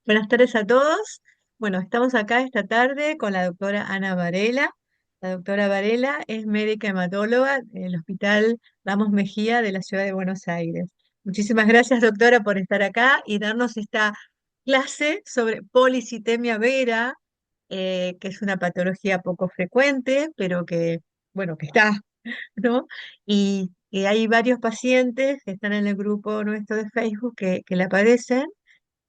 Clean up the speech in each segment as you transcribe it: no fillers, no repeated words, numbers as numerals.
Buenas tardes a todos. Bueno, estamos acá esta tarde con la doctora Ana Varela. La doctora Varela es médica hematóloga del Hospital Ramos Mejía de la Ciudad de Buenos Aires. Muchísimas gracias, doctora, por estar acá y darnos esta clase sobre policitemia vera, que es una patología poco frecuente, pero que, bueno, que está, ¿no? Y hay varios pacientes que están en el grupo nuestro de Facebook que le padecen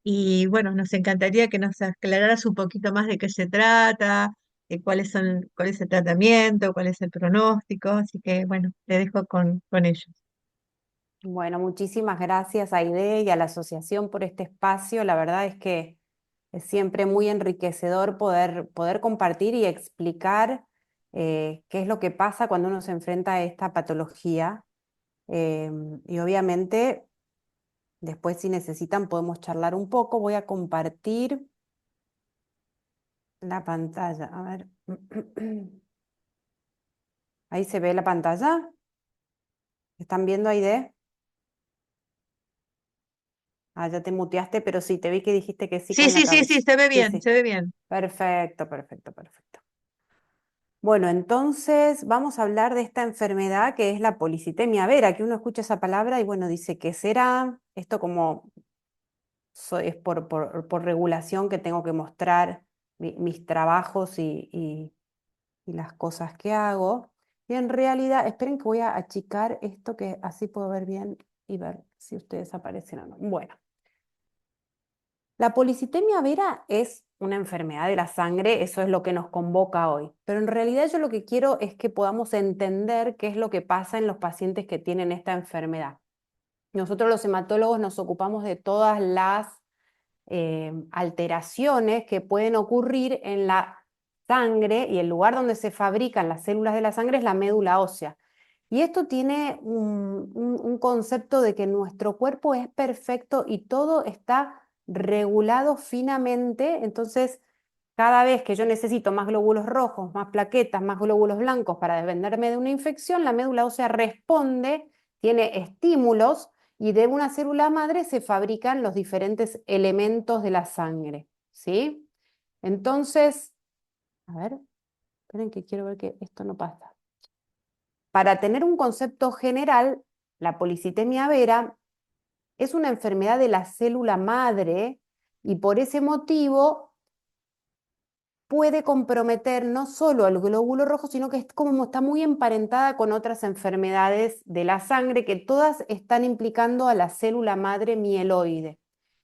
y bueno, nos encantaría que nos aclararas un poquito más de qué se trata, cuál es el tratamiento, cuál es el pronóstico, así que bueno, te dejo con ellos. Bueno, muchísimas gracias a Aide y a la asociación por este espacio. La verdad es que es siempre muy enriquecedor poder compartir y explicar qué es lo que pasa cuando uno se enfrenta a esta patología. Y obviamente, después si necesitan podemos charlar un poco. Voy a compartir la pantalla. A ver. Ahí se ve la pantalla. ¿Están viendo, Aide? Ah, ya te muteaste, pero sí, te vi que dijiste que sí Sí, con la sí, sí, sí, cabeza. se ve Sí, bien, sí. se ve bien. Perfecto, perfecto, perfecto. Bueno, entonces vamos a hablar de esta enfermedad que es la policitemia vera, que uno escucha esa palabra y bueno, dice, ¿qué será? Esto como es por regulación que tengo que mostrar mis trabajos y las cosas que hago. Y en realidad, esperen que voy a achicar esto que así puedo ver bien y ver si ustedes aparecen o no. Bueno. La policitemia vera es una enfermedad de la sangre, eso es lo que nos convoca hoy. Pero en realidad yo lo que quiero es que podamos entender qué es lo que pasa en los pacientes que tienen esta enfermedad. Nosotros los hematólogos nos ocupamos de todas las alteraciones que pueden ocurrir en la sangre y el lugar donde se fabrican las células de la sangre es la médula ósea. Y esto tiene un concepto de que nuestro cuerpo es perfecto y todo está regulado finamente. Entonces, cada vez que yo necesito más glóbulos rojos, más plaquetas, más glóbulos blancos para defenderme de una infección, la médula ósea responde, tiene estímulos y de una célula madre se fabrican los diferentes elementos de la sangre, ¿sí? Entonces, a ver, esperen que quiero ver que esto no pasa. Para tener un concepto general, la policitemia vera es una enfermedad de la célula madre y por ese motivo puede comprometer no solo al glóbulo rojo, sino que es como está muy emparentada con otras enfermedades de la sangre que todas están implicando a la célula madre mieloide.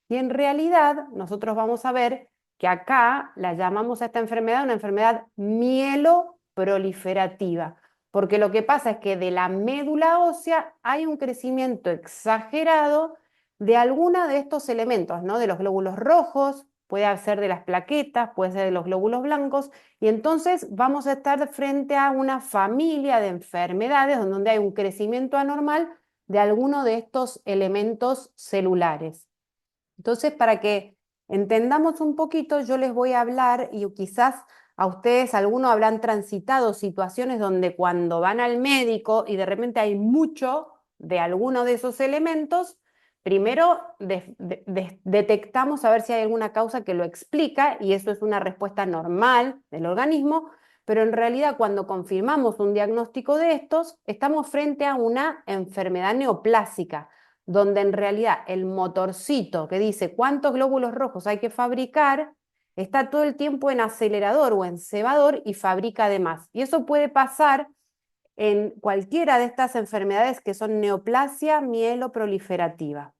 Y en realidad nosotros vamos a ver que acá la llamamos a esta enfermedad una enfermedad mieloproliferativa, porque lo que pasa es que de la médula ósea hay un crecimiento exagerado de alguna de estos elementos, ¿no? De los glóbulos rojos, puede ser de las plaquetas, puede ser de los glóbulos blancos, y entonces vamos a estar frente a una familia de enfermedades donde hay un crecimiento anormal de alguno de estos elementos celulares. Entonces, para que entendamos un poquito, yo les voy a hablar y quizás a ustedes algunos habrán transitado situaciones donde cuando van al médico y de repente hay mucho de alguno de esos elementos, primero detectamos a ver si hay alguna causa que lo explica y eso es una respuesta normal del organismo, pero en realidad cuando confirmamos un diagnóstico de estos, estamos frente a una enfermedad neoplásica donde en realidad el motorcito que dice cuántos glóbulos rojos hay que fabricar, está todo el tiempo en acelerador o en cebador y fabrica de más. Y eso puede pasar en cualquiera de estas enfermedades que son neoplasia mieloproliferativa.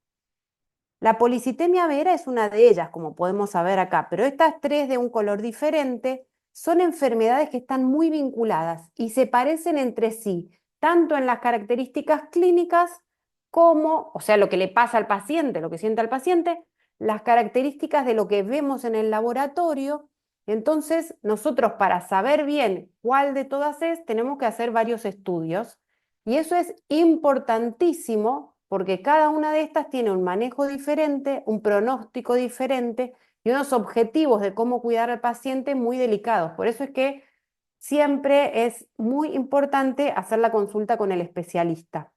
La policitemia vera es una de ellas, como podemos saber acá, pero estas tres de un color diferente son enfermedades que están muy vinculadas y se parecen entre sí, tanto en las características clínicas como, o sea, lo que le pasa al paciente, lo que siente al paciente, las características de lo que vemos en el laboratorio. Entonces, nosotros para saber bien cuál de todas es, tenemos que hacer varios estudios y eso es importantísimo porque cada una de estas tiene un manejo diferente, un pronóstico diferente y unos objetivos de cómo cuidar al paciente muy delicados. Por eso es que siempre es muy importante hacer la consulta con el especialista.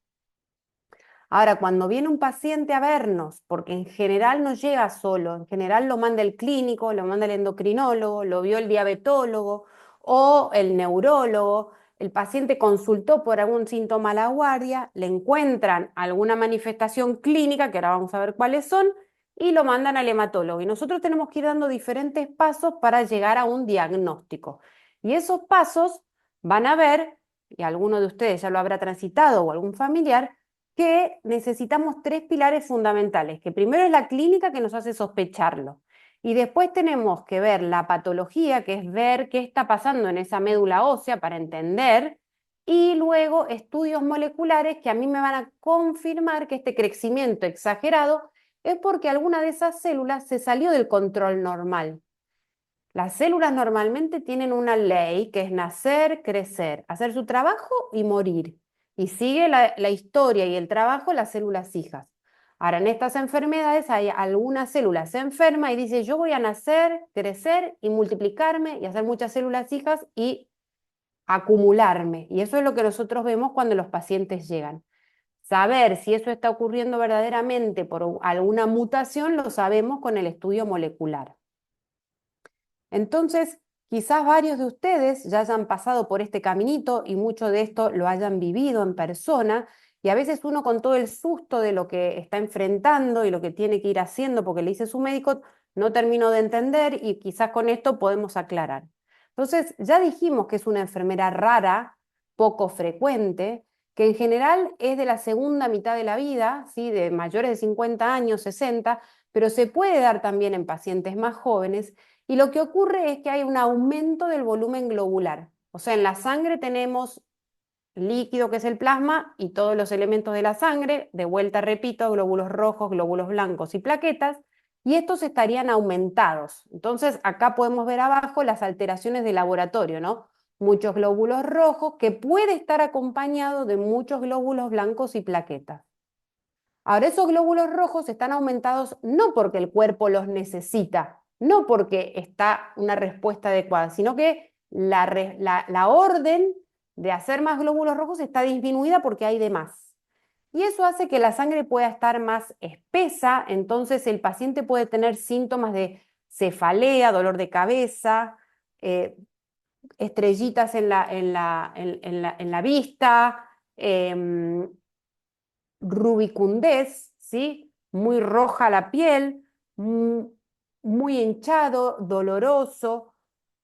Ahora, cuando viene un paciente a vernos, porque en general no llega solo, en general lo manda el clínico, lo manda el endocrinólogo, lo vio el diabetólogo o el neurólogo, el paciente consultó por algún síntoma a la guardia, le encuentran alguna manifestación clínica, que ahora vamos a ver cuáles son, y lo mandan al hematólogo. Y nosotros tenemos que ir dando diferentes pasos para llegar a un diagnóstico. Y esos pasos van a ver, y alguno de ustedes ya lo habrá transitado o algún familiar, que necesitamos tres pilares fundamentales, que primero es la clínica que nos hace sospecharlo, y después tenemos que ver la patología, que es ver qué está pasando en esa médula ósea para entender, y luego estudios moleculares que a mí me van a confirmar que este crecimiento exagerado es porque alguna de esas células se salió del control normal. Las células normalmente tienen una ley que es nacer, crecer, hacer su trabajo y morir. Y sigue la historia y el trabajo las células hijas. Ahora, en estas enfermedades hay alguna célula se enferma y dice, yo voy a nacer, crecer y multiplicarme y hacer muchas células hijas y acumularme. Y eso es lo que nosotros vemos cuando los pacientes llegan. Saber si eso está ocurriendo verdaderamente por alguna mutación lo sabemos con el estudio molecular. Entonces, quizás varios de ustedes ya hayan pasado por este caminito y mucho de esto lo hayan vivido en persona, y a veces uno con todo el susto de lo que está enfrentando y lo que tiene que ir haciendo porque le dice su médico, no termino de entender y quizás con esto podemos aclarar. Entonces, ya dijimos que es una enfermedad rara, poco frecuente, que en general es de la segunda mitad de la vida, ¿sí? De mayores de 50 años, 60, pero se puede dar también en pacientes más jóvenes, y lo que ocurre es que hay un aumento del volumen globular. O sea, en la sangre tenemos líquido, que es el plasma, y todos los elementos de la sangre, de vuelta repito, glóbulos rojos, glóbulos blancos y plaquetas, y estos estarían aumentados. Entonces, acá podemos ver abajo las alteraciones de laboratorio, ¿no? Muchos glóbulos rojos, que puede estar acompañado de muchos glóbulos blancos y plaquetas. Ahora, esos glóbulos rojos están aumentados no porque el cuerpo los necesita, no porque está una respuesta adecuada, sino que la orden de hacer más glóbulos rojos está disminuida porque hay de más. Y eso hace que la sangre pueda estar más espesa, entonces el paciente puede tener síntomas de cefalea, dolor de cabeza, eh, estrellitas en la vista, rubicundez, ¿sí? Muy roja la piel, muy hinchado, doloroso,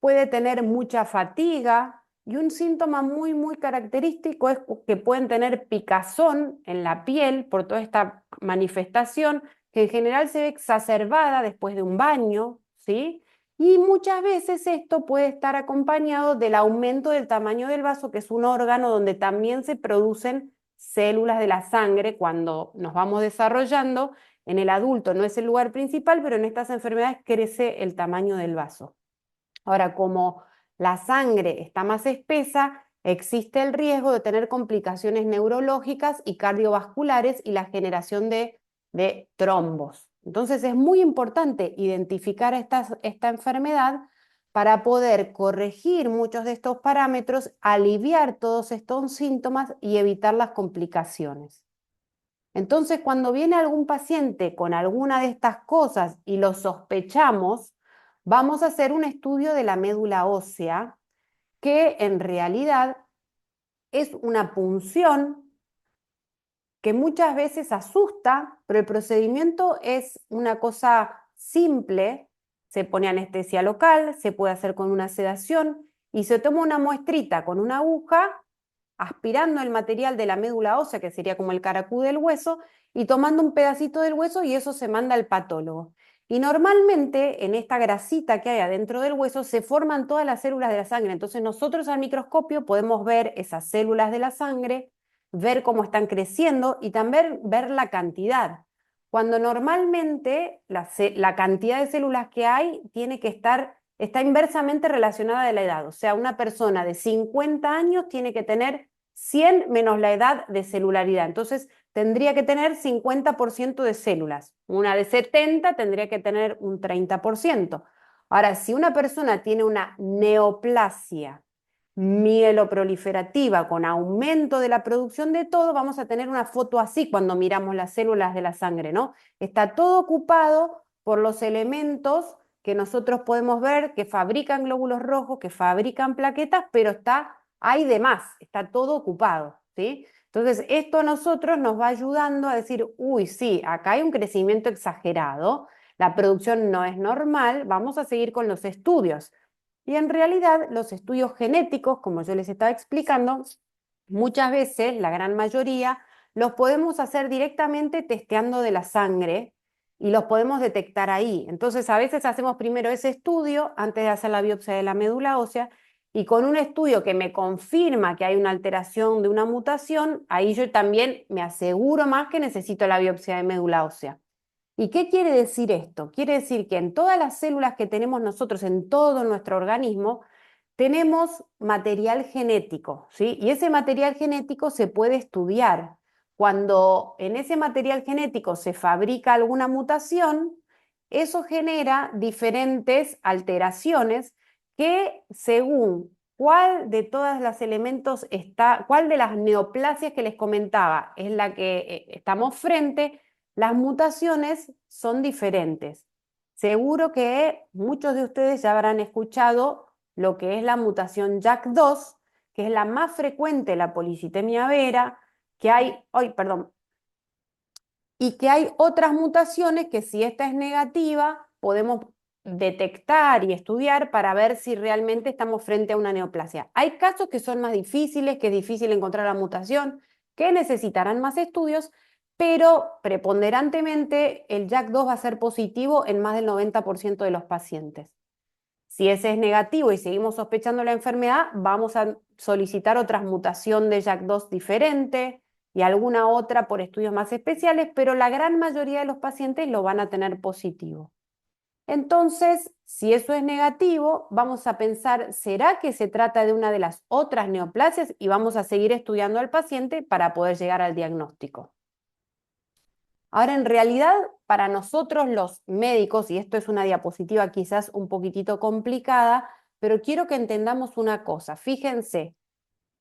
puede tener mucha fatiga, y un síntoma muy, muy característico es que pueden tener picazón en la piel por toda esta manifestación, que en general se ve exacerbada después de un baño, ¿sí? Y muchas veces esto puede estar acompañado del aumento del tamaño del vaso, que es un órgano donde también se producen células de la sangre cuando nos vamos desarrollando. En el adulto no es el lugar principal, pero en estas enfermedades crece el tamaño del vaso. Ahora, como la sangre está más espesa, existe el riesgo de tener complicaciones neurológicas y cardiovasculares y la generación de trombos. Entonces es muy importante identificar esta enfermedad para poder corregir muchos de estos parámetros, aliviar todos estos síntomas y evitar las complicaciones. Entonces, cuando viene algún paciente con alguna de estas cosas y lo sospechamos, vamos a hacer un estudio de la médula ósea, que en realidad es una punción que muchas veces asusta, pero el procedimiento es una cosa simple. Se pone anestesia local, se puede hacer con una sedación y se toma una muestrita con una aguja, aspirando el material de la médula ósea, que sería como el caracú del hueso, y tomando un pedacito del hueso, y eso se manda al patólogo. Y normalmente en esta grasita que hay adentro del hueso se forman todas las células de la sangre. Entonces nosotros al microscopio podemos ver esas células de la sangre, ver cómo están creciendo y también ver la cantidad. Cuando normalmente la cantidad de células que hay tiene que está inversamente relacionada de la edad. O sea, una persona de 50 años tiene que tener 100 menos la edad de celularidad. Entonces, tendría que tener 50% de células. Una de 70 tendría que tener un 30%. Ahora, si una persona tiene una neoplasia mieloproliferativa con aumento de la producción de todo, vamos a tener una foto así cuando miramos las células de la sangre, ¿no? Está todo ocupado por los elementos que nosotros podemos ver que fabrican glóbulos rojos, que fabrican plaquetas, pero hay de más, está todo ocupado, ¿sí? Entonces, esto a nosotros nos va ayudando a decir, uy, sí, acá hay un crecimiento exagerado, la producción no es normal, vamos a seguir con los estudios. Y en realidad, los estudios genéticos, como yo les estaba explicando, muchas veces, la gran mayoría, los podemos hacer directamente testeando de la sangre y los podemos detectar ahí. Entonces, a veces hacemos primero ese estudio antes de hacer la biopsia de la médula ósea y con un estudio que me confirma que hay una alteración de una mutación, ahí yo también me aseguro más que necesito la biopsia de médula ósea. ¿Y qué quiere decir esto? Quiere decir que en todas las células que tenemos nosotros, en todo nuestro organismo, tenemos material genético, ¿sí? Y ese material genético se puede estudiar. Cuando en ese material genético se fabrica alguna mutación, eso genera diferentes alteraciones que según cuál de todos los elementos está, cuál de las neoplasias que les comentaba es la que estamos frente, las mutaciones son diferentes. Seguro que muchos de ustedes ya habrán escuchado lo que es la mutación JAK2, que es la más frecuente en la policitemia vera, que hay, ay, perdón, y que hay otras mutaciones que si esta es negativa, podemos detectar y estudiar para ver si realmente estamos frente a una neoplasia. Hay casos que son más difíciles, que es difícil encontrar la mutación, que necesitarán más estudios, pero preponderantemente el JAK2 va a ser positivo en más del 90% de los pacientes. Si ese es negativo y seguimos sospechando la enfermedad, vamos a solicitar otra mutación de JAK2 diferente y alguna otra por estudios más especiales, pero la gran mayoría de los pacientes lo van a tener positivo. Entonces, si eso es negativo, vamos a pensar, ¿será que se trata de una de las otras neoplasias? Y vamos a seguir estudiando al paciente para poder llegar al diagnóstico. Ahora, en realidad, para nosotros los médicos, y esto es una diapositiva quizás un poquitito complicada, pero quiero que entendamos una cosa. Fíjense,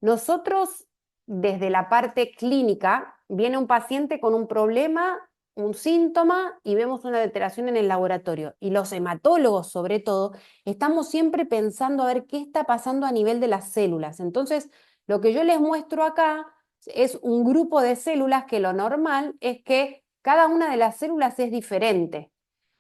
nosotros desde la parte clínica, viene un paciente con un problema, un síntoma, y vemos una alteración en el laboratorio. Y los hematólogos, sobre todo, estamos siempre pensando a ver qué está pasando a nivel de las células. Entonces, lo que yo les muestro acá es un grupo de células que lo normal es que cada una de las células es diferente.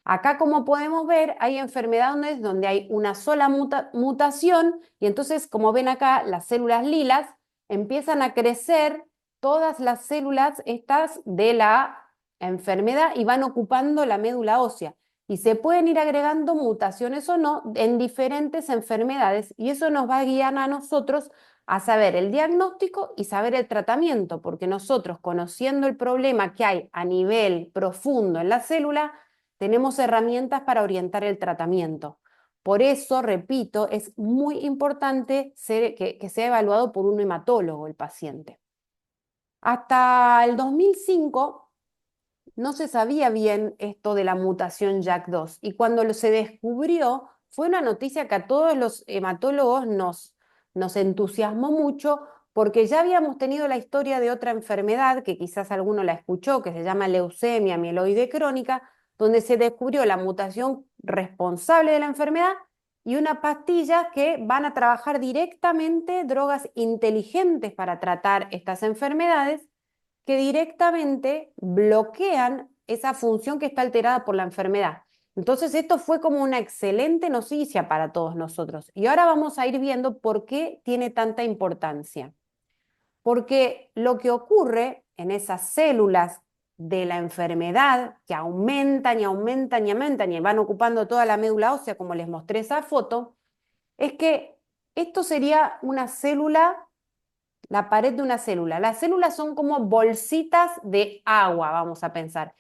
Acá, como podemos ver, hay enfermedades donde hay una sola mutación y entonces, como ven acá, las células lilas empiezan a crecer todas las células estas de la enfermedad y van ocupando la médula ósea. Y se pueden ir agregando mutaciones o no en diferentes enfermedades y eso nos va a guiar a nosotros a saber el diagnóstico y saber el tratamiento, porque nosotros, conociendo el problema que hay a nivel profundo en la célula, tenemos herramientas para orientar el tratamiento. Por eso, repito, es muy importante que sea evaluado por un hematólogo el paciente. Hasta el 2005 no se sabía bien esto de la mutación JAK2 y cuando se descubrió fue una noticia que a todos los hematólogos nos entusiasmó mucho porque ya habíamos tenido la historia de otra enfermedad que quizás alguno la escuchó, que se llama leucemia mieloide crónica, donde se descubrió la mutación responsable de la enfermedad y una pastilla que van a trabajar directamente drogas inteligentes para tratar estas enfermedades que directamente bloquean esa función que está alterada por la enfermedad. Entonces, esto fue como una excelente noticia para todos nosotros. Y ahora vamos a ir viendo por qué tiene tanta importancia. Porque lo que ocurre en esas células de la enfermedad que aumentan y aumentan y aumentan y van ocupando toda la médula ósea, como les mostré esa foto, es que esto sería una célula, la pared de una célula. Las células son como bolsitas de agua, vamos a pensar,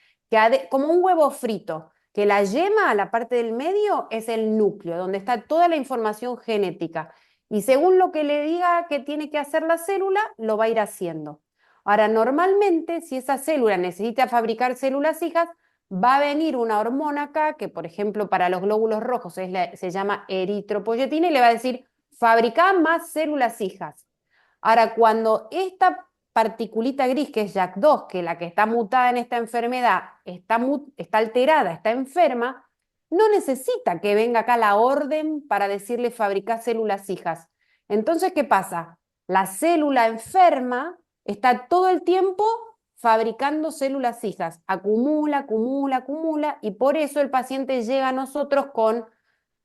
como un huevo frito, que la yema, la parte del medio, es el núcleo, donde está toda la información genética. Y según lo que le diga que tiene que hacer la célula, lo va a ir haciendo. Ahora, normalmente, si esa célula necesita fabricar células hijas, va a venir una hormona acá, que por ejemplo para los glóbulos rojos se llama eritropoyetina, y le va a decir, fabricá más células hijas. Ahora, cuando esta particulita gris, que es JAK2, que es la que está mutada en esta enfermedad, está alterada, está enferma, no necesita que venga acá la orden para decirle fabricar células hijas. Entonces, ¿qué pasa? La célula enferma está todo el tiempo fabricando células hijas, acumula, acumula, acumula, y por eso el paciente llega a nosotros con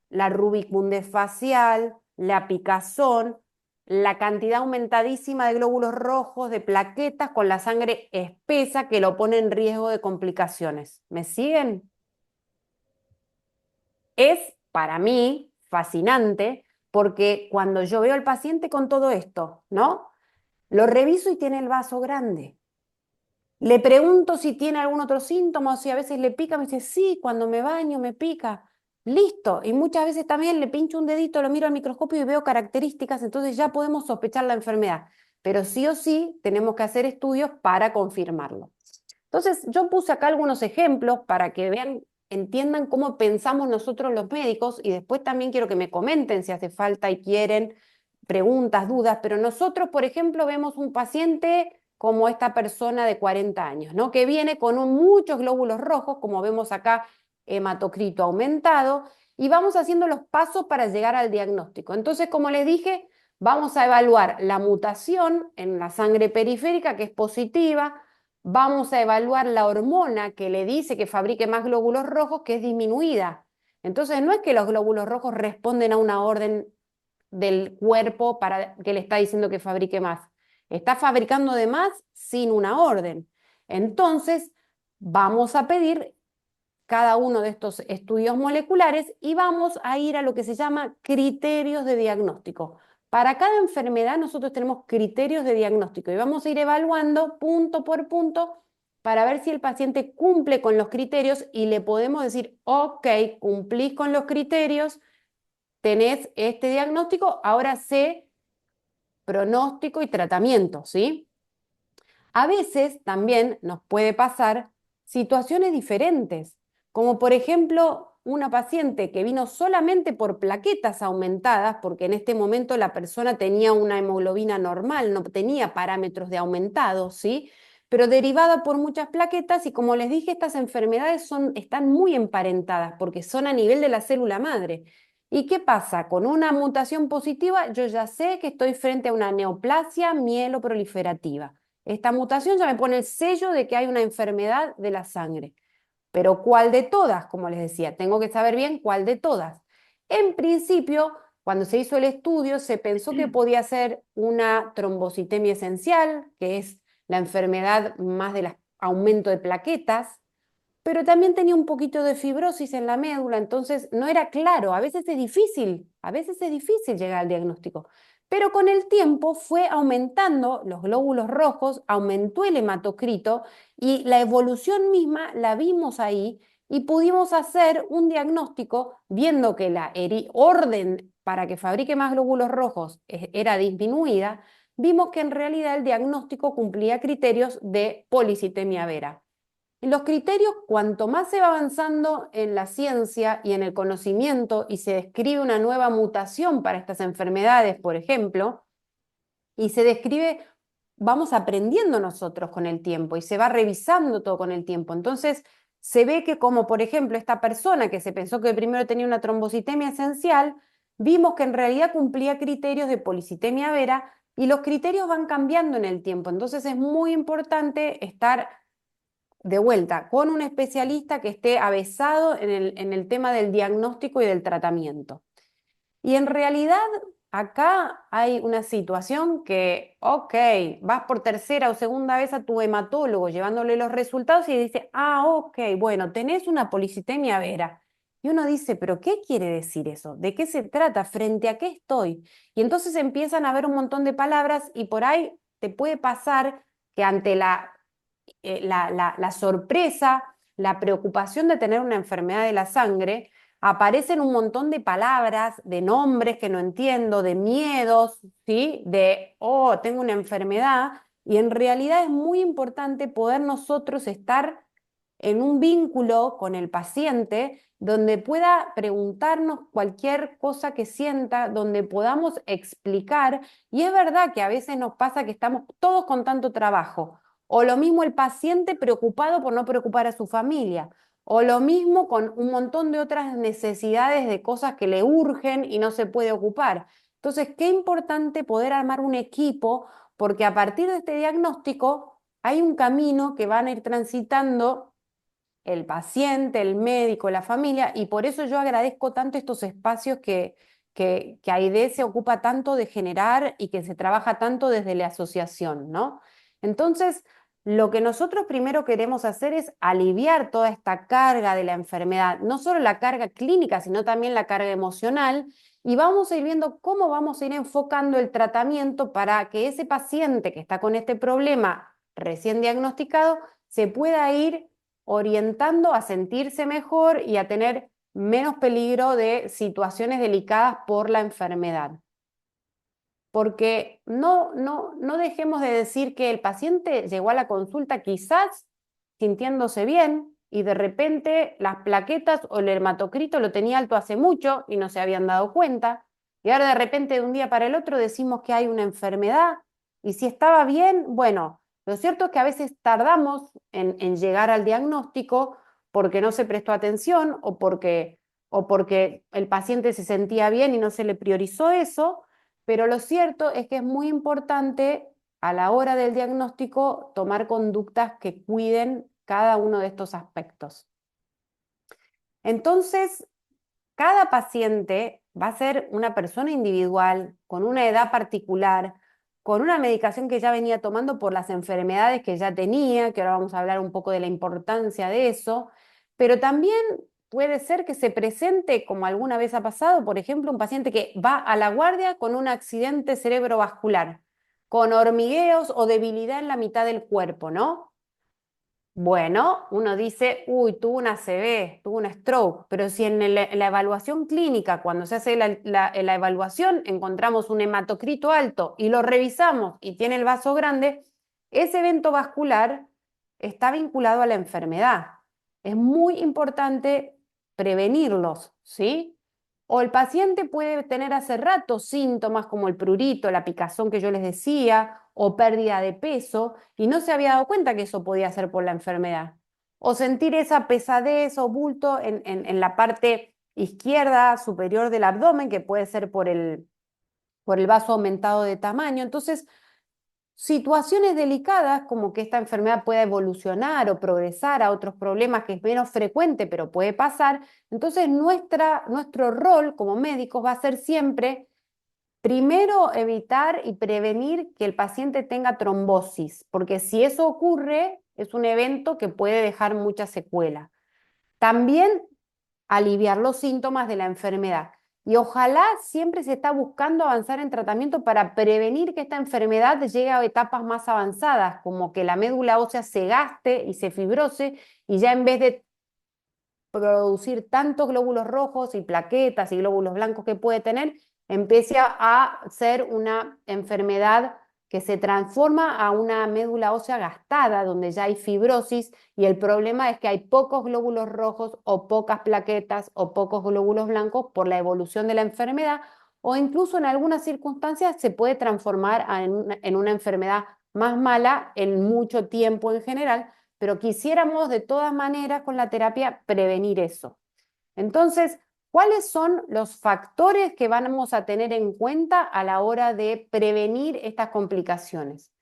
la rubicundez facial, la picazón, la cantidad aumentadísima de glóbulos rojos, de plaquetas con la sangre espesa que lo pone en riesgo de complicaciones. ¿Me siguen? Es para mí fascinante porque cuando yo veo al paciente con todo esto, ¿no? Lo reviso y tiene el vaso grande. Le pregunto si tiene algún otro síntoma o si a veces le pica, me dice, sí, cuando me baño me pica. Listo. Y muchas veces también le pincho un dedito, lo miro al microscopio y veo características, entonces ya podemos sospechar la enfermedad. Pero sí o sí tenemos que hacer estudios para confirmarlo. Entonces, yo puse acá algunos ejemplos para que vean, entiendan cómo pensamos nosotros los médicos y después también quiero que me comenten si hace falta y quieren preguntas, dudas, pero nosotros, por ejemplo, vemos un paciente como esta persona de 40 años, ¿no? Que viene con muchos glóbulos rojos, como vemos acá, hematocrito aumentado, y vamos haciendo los pasos para llegar al diagnóstico. Entonces, como les dije, vamos a evaluar la mutación en la sangre periférica, que es positiva, vamos a evaluar la hormona que le dice que fabrique más glóbulos rojos, que es disminuida. Entonces, no es que los glóbulos rojos responden a una orden del cuerpo para que le está diciendo que fabrique más. Está fabricando de más sin una orden. Entonces, vamos a pedir cada uno de estos estudios moleculares y vamos a ir a lo que se llama criterios de diagnóstico. Para cada enfermedad nosotros tenemos criterios de diagnóstico y vamos a ir evaluando punto por punto para ver si el paciente cumple con los criterios y le podemos decir, ok, cumplís con los criterios, tenés este diagnóstico, ahora sé pronóstico y tratamiento, ¿sí? A veces también nos puede pasar situaciones diferentes, como por ejemplo una paciente que vino solamente por plaquetas aumentadas, porque en este momento la persona tenía una hemoglobina normal, no tenía parámetros de aumentado, ¿sí? Pero derivada por muchas plaquetas y como les dije, estas enfermedades están muy emparentadas porque son a nivel de la célula madre. ¿Y qué pasa? Con una mutación positiva, yo ya sé que estoy frente a una neoplasia mieloproliferativa. Esta mutación ya me pone el sello de que hay una enfermedad de la sangre. Pero ¿cuál de todas? Como les decía, tengo que saber bien cuál de todas. En principio, cuando se hizo el estudio, se pensó que podía ser una trombocitemia esencial, que es la enfermedad más del aumento de plaquetas, pero también tenía un poquito de fibrosis en la médula, entonces no era claro, a veces es difícil llegar al diagnóstico. Pero con el tiempo fue aumentando los glóbulos rojos, aumentó el hematocrito y la evolución misma la vimos ahí y pudimos hacer un diagnóstico viendo que la orden para que fabrique más glóbulos rojos era disminuida, vimos que en realidad el diagnóstico cumplía criterios de policitemia vera. Los criterios, cuanto más se va avanzando en la ciencia y en el conocimiento y se describe una nueva mutación para estas enfermedades, por ejemplo, y se describe, vamos aprendiendo nosotros con el tiempo y se va revisando todo con el tiempo. Entonces, se ve que como, por ejemplo, esta persona que se pensó que primero tenía una trombocitemia esencial, vimos que en realidad cumplía criterios de policitemia vera y los criterios van cambiando en el tiempo. Entonces, es muy importante estar de vuelta, con un especialista que esté avesado en el tema del diagnóstico y del tratamiento. Y en realidad acá hay una situación que, ok, vas por tercera o segunda vez a tu hematólogo llevándole los resultados y dice, ah, ok, bueno, tenés una policitemia vera. Y uno dice, pero ¿qué quiere decir eso? ¿De qué se trata? ¿Frente a qué estoy? Y entonces empiezan a ver un montón de palabras y por ahí te puede pasar que ante la sorpresa, la preocupación de tener una enfermedad de la sangre, aparecen un montón de palabras, de nombres que no entiendo, de miedos, ¿sí? De, oh, tengo una enfermedad, y en realidad es muy importante poder nosotros estar en un vínculo con el paciente donde pueda preguntarnos cualquier cosa que sienta, donde podamos explicar. Y es verdad que a veces nos pasa que estamos todos con tanto trabajo, o lo mismo el paciente preocupado por no preocupar a su familia, o lo mismo con un montón de otras necesidades de cosas que le urgen y no se puede ocupar. Entonces, qué importante poder armar un equipo, porque a partir de este diagnóstico hay un camino que van a ir transitando el paciente, el médico, la familia, y por eso yo agradezco tanto estos espacios que AIDE se ocupa tanto de generar y que se trabaja tanto desde la asociación, ¿no? Entonces, lo que nosotros primero queremos hacer es aliviar toda esta carga de la enfermedad, no solo la carga clínica, sino también la carga emocional, y vamos a ir viendo cómo vamos a ir enfocando el tratamiento para que ese paciente que está con este problema recién diagnosticado se pueda ir orientando a sentirse mejor y a tener menos peligro de situaciones delicadas por la enfermedad. Porque no dejemos de decir que el paciente llegó a la consulta quizás sintiéndose bien y de repente las plaquetas o el hematocrito lo tenía alto hace mucho y no se habían dado cuenta. Y ahora de repente de un día para el otro decimos que hay una enfermedad y si estaba bien, bueno, lo cierto es que a veces tardamos en llegar al diagnóstico porque no se prestó atención o porque el paciente se sentía bien y no se le priorizó eso, pero lo cierto es que es muy importante a la hora del diagnóstico tomar conductas que cuiden cada uno de estos aspectos. Entonces, cada paciente va a ser una persona individual, con una edad particular, con una medicación que ya venía tomando por las enfermedades que ya tenía, que ahora vamos a hablar un poco de la importancia de eso, pero también puede ser que se presente, como alguna vez ha pasado, por ejemplo, un paciente que va a la guardia con un accidente cerebrovascular, con hormigueos o debilidad en la mitad del cuerpo, ¿no? Bueno, uno dice, uy, tuvo una ACV, tuvo un stroke, pero si en la evaluación clínica, cuando se hace la evaluación, encontramos un hematocrito alto y lo revisamos y tiene el vaso grande, ese evento vascular está vinculado a la enfermedad. Es muy importante prevenirlos, ¿sí? O el paciente puede tener hace rato síntomas como el prurito, la picazón que yo les decía, o pérdida de peso, y no se había dado cuenta que eso podía ser por la enfermedad. O sentir esa pesadez o bulto en la parte izquierda superior del abdomen, que puede ser por el vaso aumentado de tamaño. Entonces, situaciones delicadas como que esta enfermedad pueda evolucionar o progresar a otros problemas que es menos frecuente, pero puede pasar. Entonces, nuestro rol como médicos va a ser siempre, primero, evitar y prevenir que el paciente tenga trombosis, porque si eso ocurre, es un evento que puede dejar mucha secuela. También aliviar los síntomas de la enfermedad. Y ojalá siempre se está buscando avanzar en tratamiento para prevenir que esta enfermedad llegue a etapas más avanzadas, como que la médula ósea se gaste y se fibrose y ya en vez de producir tantos glóbulos rojos y plaquetas y glóbulos blancos que puede tener, empiece a ser una enfermedad que se transforma a una médula ósea gastada, donde ya hay fibrosis y el problema es que hay pocos glóbulos rojos o pocas plaquetas o pocos glóbulos blancos por la evolución de la enfermedad o incluso en algunas circunstancias se puede transformar en una enfermedad más mala en mucho tiempo en general, pero quisiéramos de todas maneras con la terapia prevenir eso. Entonces, ¿cuáles son los factores que vamos a tener en cuenta a la hora de prevenir estas complicaciones?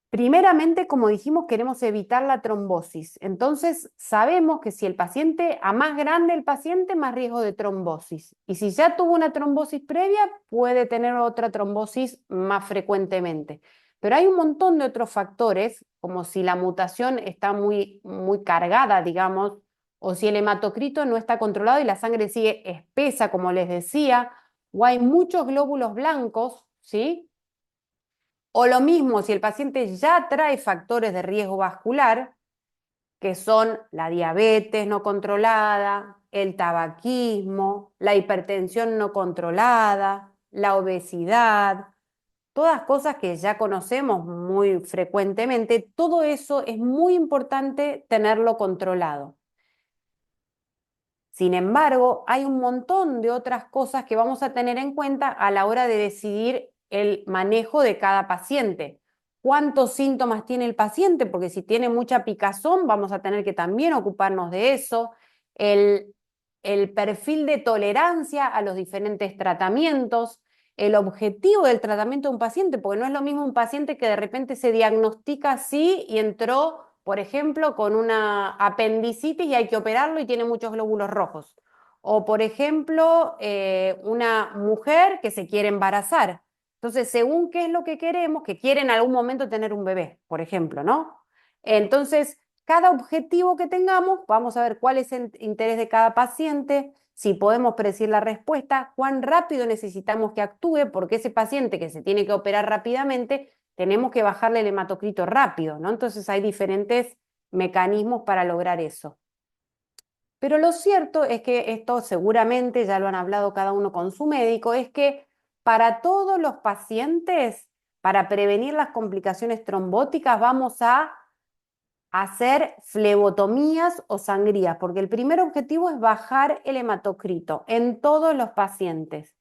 Primeramente, como dijimos, queremos evitar la trombosis. Entonces, sabemos que si el paciente, a más grande el paciente, más riesgo de trombosis. Y si ya tuvo una trombosis previa, puede tener otra trombosis más frecuentemente. Pero hay un montón de otros factores, como si la mutación está muy cargada, digamos, o si el hematocrito no está controlado y la sangre sigue espesa, como les decía, o hay muchos glóbulos blancos, ¿sí? O lo mismo, si el paciente ya trae factores de riesgo vascular, que son la diabetes no controlada, el tabaquismo, la hipertensión no controlada, la obesidad, todas cosas que ya conocemos muy frecuentemente, todo eso es muy importante tenerlo controlado. Sin embargo, hay un montón de otras cosas que vamos a tener en cuenta a la hora de decidir el manejo de cada paciente. ¿Cuántos síntomas tiene el paciente? Porque si tiene mucha picazón, vamos a tener que también ocuparnos de eso. El, el perfil de tolerancia a los diferentes tratamientos, el objetivo del tratamiento de un paciente, porque no es lo mismo un paciente que de repente se diagnostica así y entró, por ejemplo, con una apendicitis y hay que operarlo y tiene muchos glóbulos rojos. O, por ejemplo, una mujer que se quiere embarazar. Entonces, según qué es lo que queremos, que quiere en algún momento tener un bebé, por ejemplo, ¿no? Entonces, cada objetivo que tengamos, vamos a ver cuál es el interés de cada paciente, si podemos predecir la respuesta, cuán rápido necesitamos que actúe, porque ese paciente que se tiene que operar rápidamente, tenemos que bajarle el hematocrito rápido, ¿no? Entonces hay diferentes mecanismos para lograr eso. Pero lo cierto es que esto seguramente ya lo han hablado cada uno con su médico, es que para todos los pacientes, para prevenir las complicaciones trombóticas, vamos a hacer flebotomías o sangrías, porque el primer objetivo es bajar el hematocrito en todos los pacientes.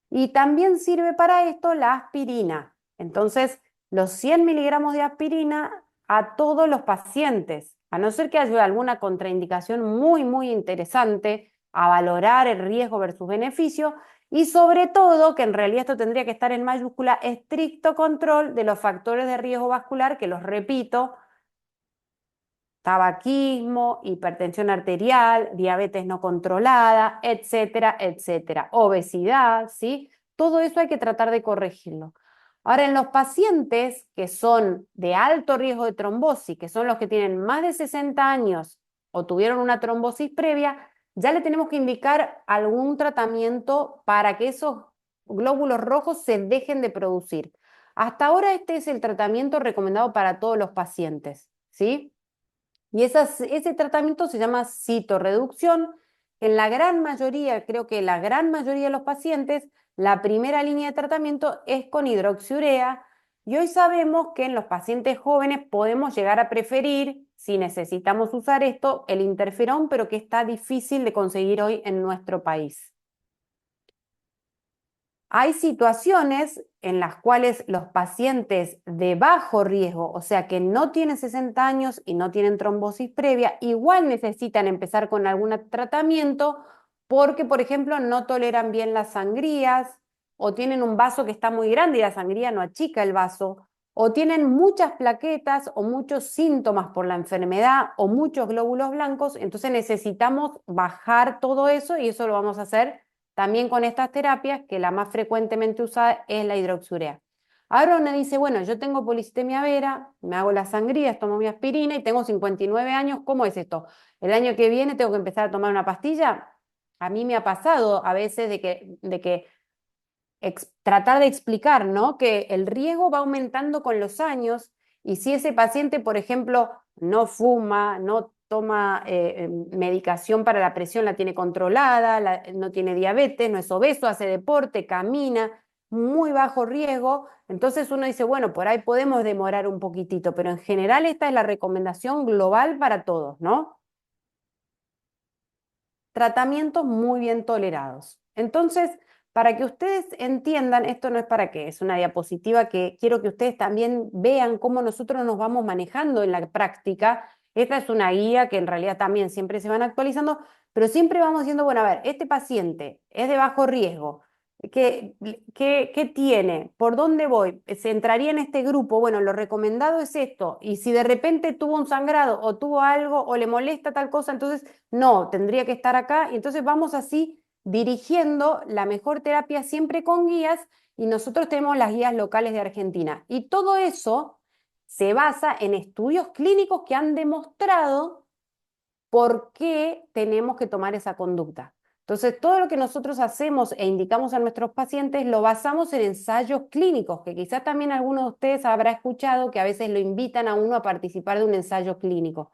Y también sirve para esto la aspirina. Entonces, los 100 miligramos de aspirina a todos los pacientes, a no ser que haya alguna contraindicación muy, muy interesante a valorar el riesgo versus beneficio, y sobre todo, que en realidad esto tendría que estar en mayúscula, estricto control de los factores de riesgo vascular, que los repito, tabaquismo, hipertensión arterial, diabetes no controlada, etcétera, etcétera, obesidad, ¿sí? Todo eso hay que tratar de corregirlo. Ahora, en los pacientes que son de alto riesgo de trombosis, que son los que tienen más de 60 años o tuvieron una trombosis previa, ya le tenemos que indicar algún tratamiento para que esos glóbulos rojos se dejen de producir. Hasta ahora este es el tratamiento recomendado para todos los pacientes, ¿sí? Y ese tratamiento se llama citorreducción. En la gran mayoría, creo que la gran mayoría de los pacientes, la primera línea de tratamiento es con hidroxiurea. Y hoy sabemos que en los pacientes jóvenes podemos llegar a preferir, si necesitamos usar esto, el interferón, pero que está difícil de conseguir hoy en nuestro país. Hay situaciones en las cuales los pacientes de bajo riesgo, o sea que no tienen 60 años y no tienen trombosis previa, igual necesitan empezar con algún tratamiento porque, por ejemplo, no toleran bien las sangrías o tienen un vaso que está muy grande y la sangría no achica el vaso, o tienen muchas plaquetas o muchos síntomas por la enfermedad o muchos glóbulos blancos, entonces necesitamos bajar todo eso y eso lo vamos a hacer también con estas terapias, que la más frecuentemente usada es la hidroxurea. Ahora uno dice, bueno, yo tengo policitemia vera, me hago las sangrías, tomo mi aspirina y tengo 59 años, ¿cómo es esto? ¿El año que viene tengo que empezar a tomar una pastilla? A mí me ha pasado a veces de que tratar de explicar, ¿no? Que el riesgo va aumentando con los años y si ese paciente, por ejemplo, no fuma, no toma medicación para la presión, la tiene controlada, no tiene diabetes, no es obeso, hace deporte, camina, muy bajo riesgo, entonces uno dice, bueno, por ahí podemos demorar un poquitito, pero en general esta es la recomendación global para todos, ¿no? Tratamientos muy bien tolerados. Entonces, para que ustedes entiendan, esto no es para qué, es una diapositiva que quiero que ustedes también vean cómo nosotros nos vamos manejando en la práctica. Esta es una guía que en realidad también siempre se van actualizando, pero siempre vamos diciendo, bueno, a ver, este paciente es de bajo riesgo. ¿Qué tiene? ¿Por dónde voy? ¿Se entraría en este grupo? Bueno, lo recomendado es esto. Y si de repente tuvo un sangrado o tuvo algo o le molesta tal cosa, entonces no, tendría que estar acá. Y entonces vamos así dirigiendo la mejor terapia siempre con guías y nosotros tenemos las guías locales de Argentina. Y todo eso se basa en estudios clínicos que han demostrado por qué tenemos que tomar esa conducta. Entonces, todo lo que nosotros hacemos e indicamos a nuestros pacientes lo basamos en ensayos clínicos, que quizás también alguno de ustedes habrá escuchado que a veces lo invitan a uno a participar de un ensayo clínico.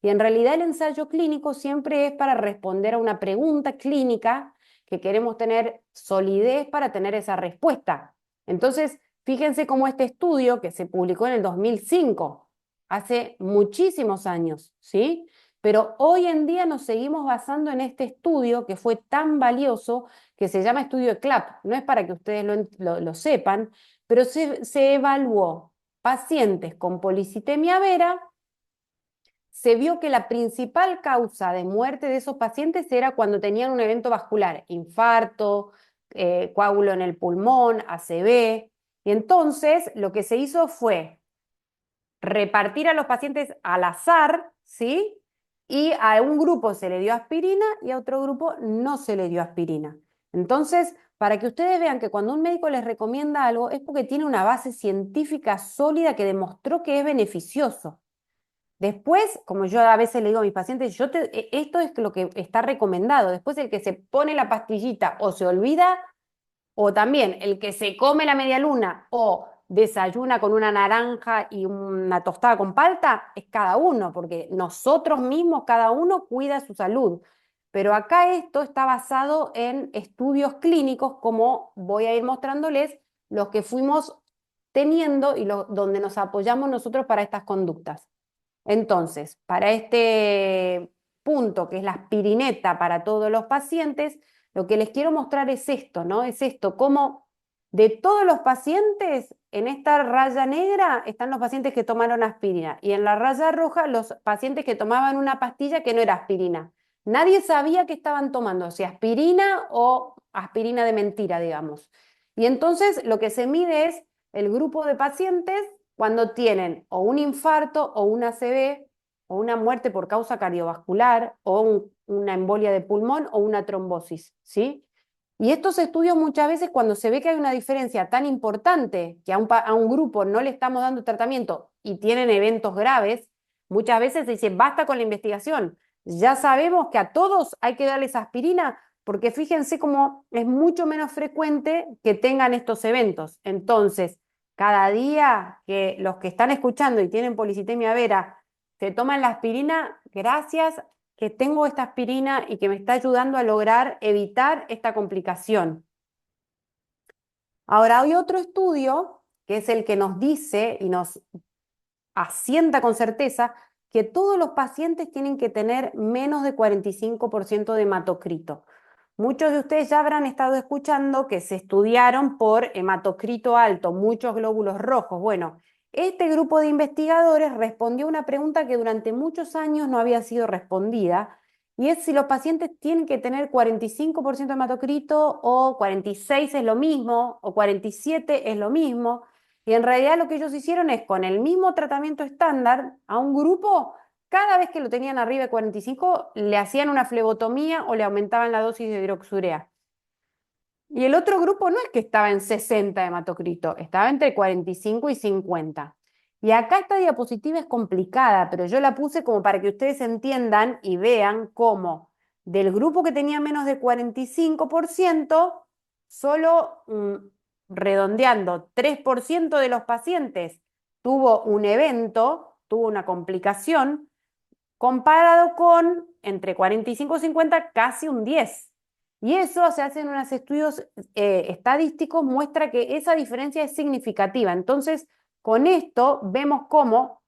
Y en realidad el ensayo clínico siempre es para responder a una pregunta clínica que queremos tener solidez para tener esa respuesta. Entonces, Fíjense cómo este estudio, que se publicó en el 2005, hace muchísimos años, ¿sí? Pero hoy en día nos seguimos basando en este estudio que fue tan valioso, que se llama estudio ECLAP. No es para que ustedes lo sepan, pero se evaluó pacientes con policitemia vera. Se vio que la principal causa de muerte de esos pacientes era cuando tenían un evento vascular, infarto, coágulo en el pulmón, ACV. Y entonces lo que se hizo fue repartir a los pacientes al azar, ¿sí? Y a un grupo se le dio aspirina y a otro grupo no se le dio aspirina. Entonces, para que ustedes vean que cuando un médico les recomienda algo es porque tiene una base científica sólida que demostró que es beneficioso. Después, como yo a veces le digo a mis pacientes, esto es lo que está recomendado. Después el que se pone la pastillita o se olvida, o también el que se come la media luna o desayuna con una naranja y una tostada con palta, es cada uno, porque nosotros mismos, cada uno cuida su salud. Pero acá esto está basado en estudios clínicos, como voy a ir mostrándoles los que fuimos teniendo y donde nos apoyamos nosotros para estas conductas. Entonces, para este punto, que es la aspirineta para todos los pacientes, lo que les quiero mostrar es esto, ¿no? Es esto, cómo de todos los pacientes, en esta raya negra están los pacientes que tomaron aspirina y en la raya roja los pacientes que tomaban una pastilla que no era aspirina. Nadie sabía que estaban tomando, si aspirina o aspirina de mentira, digamos. Y entonces lo que se mide es el grupo de pacientes cuando tienen o un infarto o una ACV o una muerte por causa cardiovascular o una embolia de pulmón o una trombosis, ¿sí? Y estos estudios muchas veces cuando se ve que hay una diferencia tan importante que a un grupo no le estamos dando tratamiento y tienen eventos graves, muchas veces se dice, basta con la investigación, ya sabemos que a todos hay que darles aspirina porque fíjense cómo es mucho menos frecuente que tengan estos eventos. Entonces, cada día que los que están escuchando y tienen policitemia vera se toman la aspirina, gracias que tengo esta aspirina y que me está ayudando a lograr evitar esta complicación. Ahora hay otro estudio que es el que nos dice y nos asienta con certeza que todos los pacientes tienen que tener menos de 45% de hematocrito. Muchos de ustedes ya habrán estado escuchando que se estudiaron por hematocrito alto, muchos glóbulos rojos. Bueno, este grupo de investigadores respondió a una pregunta que durante muchos años no había sido respondida, y es si los pacientes tienen que tener 45% de hematocrito o 46 es lo mismo, o 47 es lo mismo. Y en realidad lo que ellos hicieron es con el mismo tratamiento estándar a un grupo, cada vez que lo tenían arriba de 45, le hacían una flebotomía o le aumentaban la dosis de hidroxurea. Y el otro grupo no es que estaba en 60 de hematocrito, estaba entre 45 y 50. Y acá esta diapositiva es complicada, pero yo la puse como para que ustedes entiendan y vean cómo del grupo que tenía menos de 45%, solo redondeando 3% de los pacientes tuvo un evento, tuvo una complicación, comparado con entre 45 y 50, casi un 10. Y eso se hace en unos estudios estadísticos, muestra que esa diferencia es significativa. Entonces, con esto vemos cómo,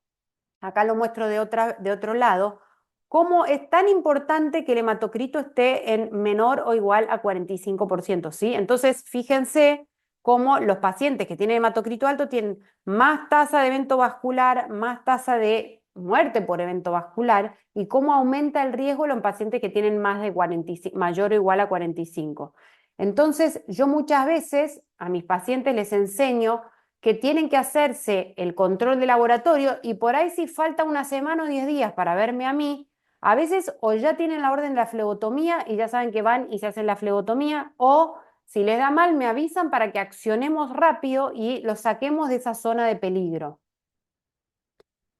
acá lo muestro de otro lado, cómo es tan importante que el hematocrito esté en menor o igual a 45%, ¿sí? Entonces, fíjense cómo los pacientes que tienen hematocrito alto tienen más tasa de evento vascular, más tasa de muerte por evento vascular y cómo aumenta el riesgo en los pacientes que tienen más de 45, mayor o igual a 45. Entonces, yo muchas veces a mis pacientes les enseño que tienen que hacerse el control de laboratorio y por ahí si falta una semana o 10 días para verme a mí, a veces o ya tienen la orden de la flebotomía y ya saben que van y se hacen la flebotomía, o si les da mal me avisan para que accionemos rápido y los saquemos de esa zona de peligro.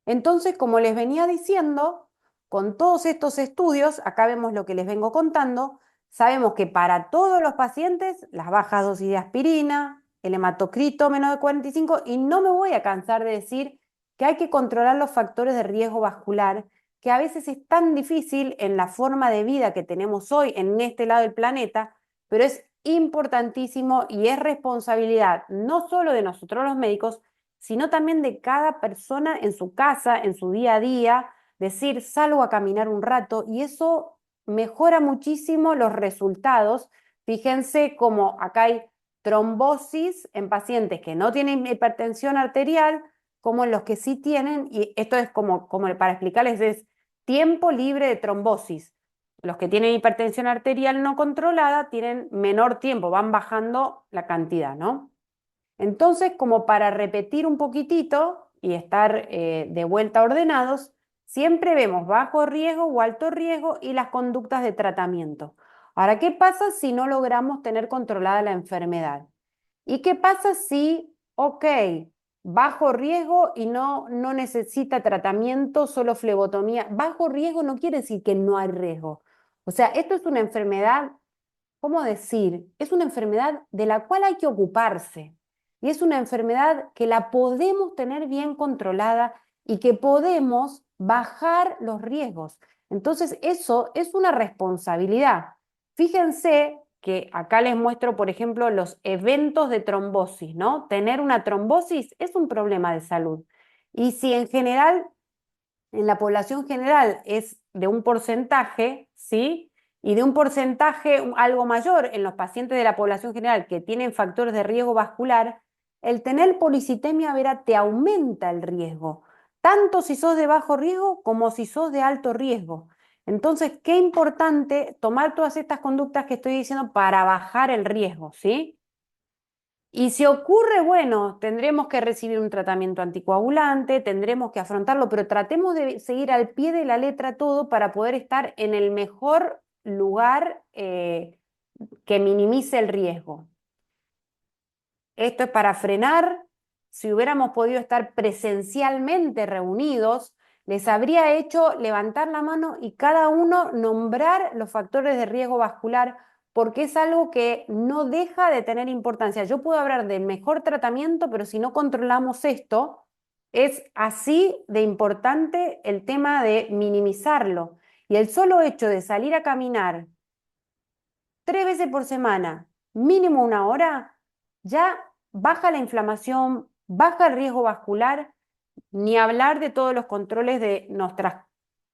Entonces, como les venía diciendo, con todos estos estudios, acá vemos lo que les vengo contando, sabemos que para todos los pacientes, las bajas dosis de aspirina, el hematocrito menos de 45, y no me voy a cansar de decir que hay que controlar los factores de riesgo vascular, que a veces es tan difícil en la forma de vida que tenemos hoy en este lado del planeta, pero es importantísimo y es responsabilidad no solo de nosotros los médicos, sino también de cada persona en su casa, en su día a día, decir, salgo a caminar un rato y eso mejora muchísimo los resultados. Fíjense como acá hay trombosis en pacientes que no tienen hipertensión arterial, como en los que sí tienen, y esto es como para explicarles, es tiempo libre de trombosis. Los que tienen hipertensión arterial no controlada tienen menor tiempo, van bajando la cantidad, ¿no? Entonces, como para repetir un poquitito y estar de vuelta ordenados, siempre vemos bajo riesgo o alto riesgo y las conductas de tratamiento. Ahora, ¿qué pasa si no logramos tener controlada la enfermedad? ¿Y qué pasa si, ok, bajo riesgo y no necesita tratamiento, solo flebotomía? Bajo riesgo no quiere decir que no hay riesgo. O sea, esto es una enfermedad, ¿cómo decir? Es una enfermedad de la cual hay que ocuparse. Y es una enfermedad que la podemos tener bien controlada y que podemos bajar los riesgos. Entonces, eso es una responsabilidad. Fíjense que acá les muestro, por ejemplo, los eventos de trombosis, ¿no? Tener una trombosis es un problema de salud. Y si en general, en la población general es de un porcentaje, ¿sí? Y de un porcentaje algo mayor en los pacientes de la población general que tienen factores de riesgo vascular, el tener policitemia vera te aumenta el riesgo, tanto si sos de bajo riesgo como si sos de alto riesgo. Entonces, qué importante tomar todas estas conductas que estoy diciendo para bajar el riesgo, ¿sí? Y si ocurre, bueno, tendremos que recibir un tratamiento anticoagulante, tendremos que afrontarlo, pero tratemos de seguir al pie de la letra todo para poder estar en el mejor lugar que minimice el riesgo. Esto es para frenar. Si hubiéramos podido estar presencialmente reunidos, les habría hecho levantar la mano y cada uno nombrar los factores de riesgo vascular, porque es algo que no deja de tener importancia. Yo puedo hablar del mejor tratamiento, pero si no controlamos esto, es así de importante el tema de minimizarlo. Y el solo hecho de salir a caminar 3 veces por semana, mínimo 1 hora, ya baja la inflamación, baja el riesgo vascular, ni hablar de todos los controles de nuestras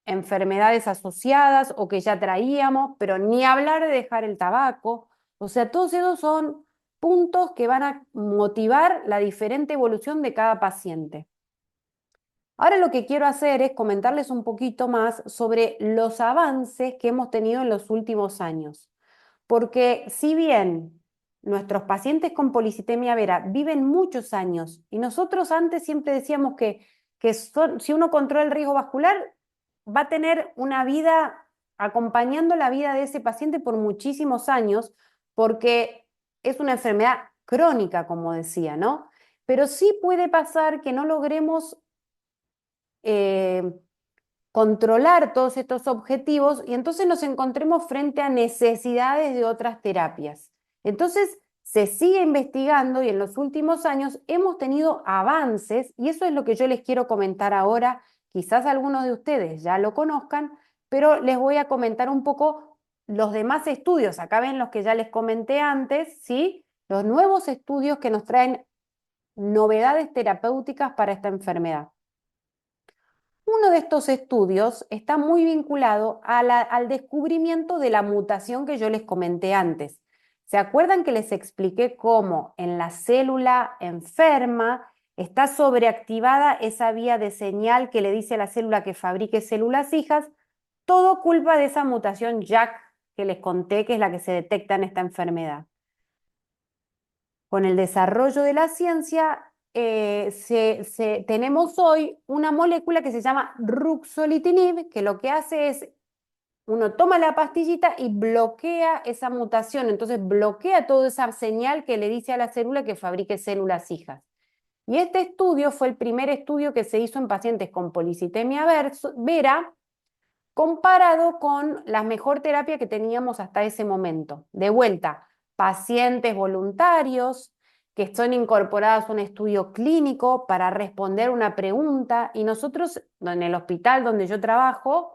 enfermedades asociadas o que ya traíamos, pero ni hablar de dejar el tabaco. O sea, todos esos son puntos que van a motivar la diferente evolución de cada paciente. Ahora lo que quiero hacer es comentarles un poquito más sobre los avances que hemos tenido en los últimos años. Porque si bien nuestros pacientes con policitemia vera viven muchos años y nosotros antes siempre decíamos que si uno controla el riesgo vascular, va a tener una vida acompañando la vida de ese paciente por muchísimos años, porque es una enfermedad crónica, como decía, ¿no? Pero sí puede pasar que no logremos eh, controlar todos estos objetivos y entonces nos encontremos frente a necesidades de otras terapias. Entonces, se sigue investigando y en los últimos años hemos tenido avances y eso es lo que yo les quiero comentar ahora. Quizás algunos de ustedes ya lo conozcan, pero les voy a comentar un poco los demás estudios. Acá ven los que ya les comenté antes, ¿sí? Los nuevos estudios que nos traen novedades terapéuticas para esta enfermedad. Uno de estos estudios está muy vinculado al descubrimiento de la mutación que yo les comenté antes. ¿Se acuerdan que les expliqué cómo en la célula enferma está sobreactivada esa vía de señal que le dice a la célula que fabrique células hijas? Todo culpa de esa mutación JAK que les conté, que es la que se detecta en esta enfermedad. Con el desarrollo de la ciencia, tenemos hoy una molécula que se llama ruxolitinib, que lo que hace es, uno toma la pastillita y bloquea esa mutación, entonces bloquea toda esa señal que le dice a la célula que fabrique células hijas. Y este estudio fue el primer estudio que se hizo en pacientes con policitemia vera, comparado con la mejor terapia que teníamos hasta ese momento. De vuelta, pacientes voluntarios que son incorporados a un estudio clínico para responder una pregunta y nosotros en el hospital donde yo trabajo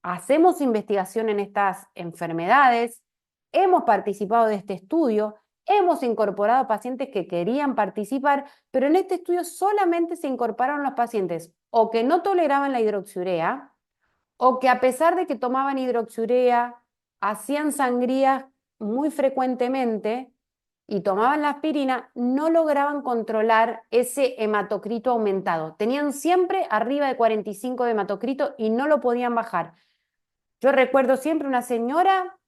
hacemos investigación en estas enfermedades hemos participado de este estudio, hemos incorporado pacientes que querían participar, pero en este estudio solamente se incorporaron los pacientes o que no toleraban la hidroxiurea o que a pesar de que tomaban hidroxiurea, hacían sangrías muy frecuentemente y tomaban la aspirina, no lograban controlar ese hematocrito aumentado. Tenían siempre arriba de 45 de hematocrito y no lo podían bajar. Yo recuerdo siempre una señora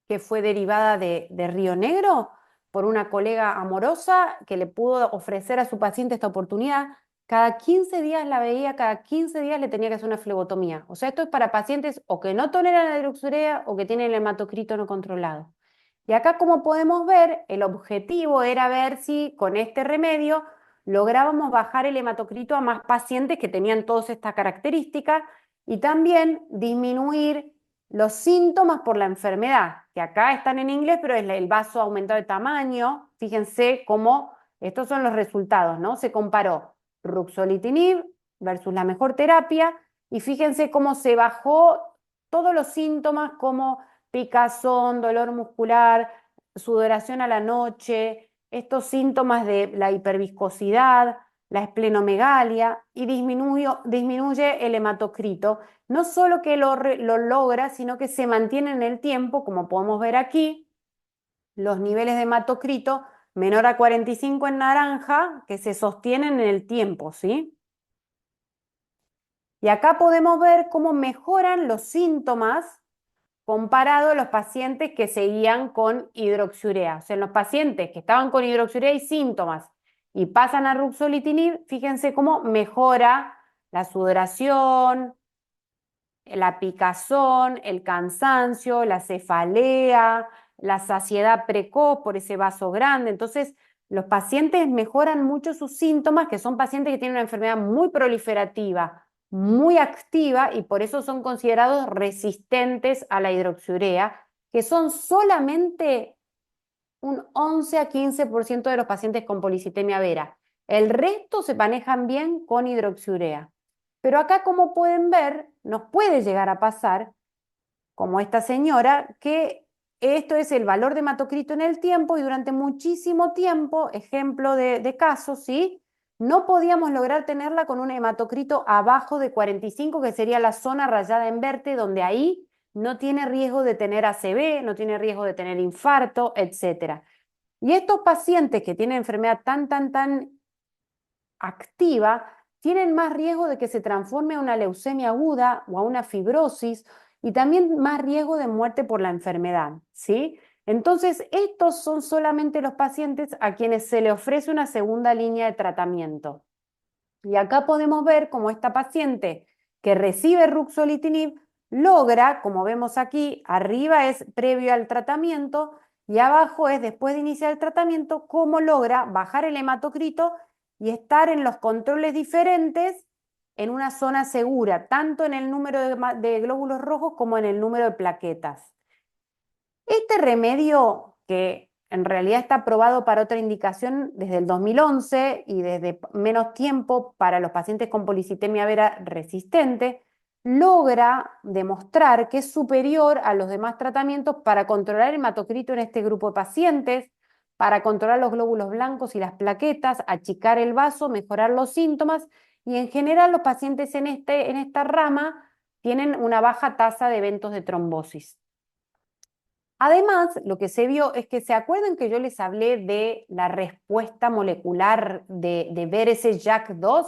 que fue derivada de Río Negro por una colega amorosa que le pudo ofrecer a su paciente esta oportunidad. Cada 15 días la veía, cada 15 días le tenía que hacer una flebotomía. O sea, esto es para pacientes o que no toleran la hidroxurea o que tienen el hematocrito no controlado. Y acá, como podemos ver, el objetivo era ver si con este remedio lográbamos bajar el hematocrito a más pacientes que tenían todas estas características y también disminuir los síntomas por la enfermedad, que acá están en inglés, pero es el vaso aumentado de tamaño. Fíjense cómo estos son los resultados, ¿no? Se comparó ruxolitinib versus la mejor terapia y fíjense cómo se bajó todos los síntomas como picazón, dolor muscular, sudoración a la noche, estos síntomas de la hiperviscosidad, la esplenomegalia y disminuye el hematocrito. No solo que lo logra, sino que se mantiene en el tiempo, como podemos ver aquí, los niveles de hematocrito menor a 45 en naranja, que se sostienen en el tiempo, ¿sí? Y acá podemos ver cómo mejoran los síntomas comparado a los pacientes que seguían con hidroxiurea. O sea, en los pacientes que estaban con hidroxiurea y síntomas y pasan a ruxolitinib, fíjense cómo mejora la sudoración, la picazón, el cansancio, la cefalea, la saciedad precoz por ese vaso grande. Entonces, los pacientes mejoran mucho sus síntomas, que son pacientes que tienen una enfermedad muy proliferativa, muy activa, y por eso son considerados resistentes a la hidroxiurea, que son solamente un 11 a 15% de los pacientes con policitemia vera. El resto se manejan bien con hidroxiurea. Pero acá, como pueden ver, nos puede llegar a pasar, como esta señora, que esto es el valor de hematocrito en el tiempo y durante muchísimo tiempo, ejemplo de caso, ¿sí? No podíamos lograr tenerla con un hematocrito abajo de 45, que sería la zona rayada en verde, donde ahí no tiene riesgo de tener ACV, no tiene riesgo de tener infarto, etc. Y estos pacientes que tienen enfermedad tan activa, tienen más riesgo de que se transforme a una leucemia aguda o a una fibrosis y también más riesgo de muerte por la enfermedad, ¿sí? Entonces, estos son solamente los pacientes a quienes se le ofrece una segunda línea de tratamiento. Y acá podemos ver cómo esta paciente que recibe ruxolitinib logra, como vemos aquí, arriba es previo al tratamiento y abajo es después de iniciar el tratamiento, cómo logra bajar el hematocrito y estar en los controles diferentes en una zona segura, tanto en el número de glóbulos rojos como en el número de plaquetas. Este remedio, que en realidad está aprobado para otra indicación desde el 2011 y desde menos tiempo para los pacientes con policitemia vera resistente, logra demostrar que es superior a los demás tratamientos para controlar el hematocrito en este grupo de pacientes, para controlar los glóbulos blancos y las plaquetas, achicar el vaso, mejorar los síntomas y en general los pacientes en esta rama tienen una baja tasa de eventos de trombosis. Además, lo que se vio es que, ¿se acuerdan que yo les hablé de la respuesta molecular de ver ese JAK2?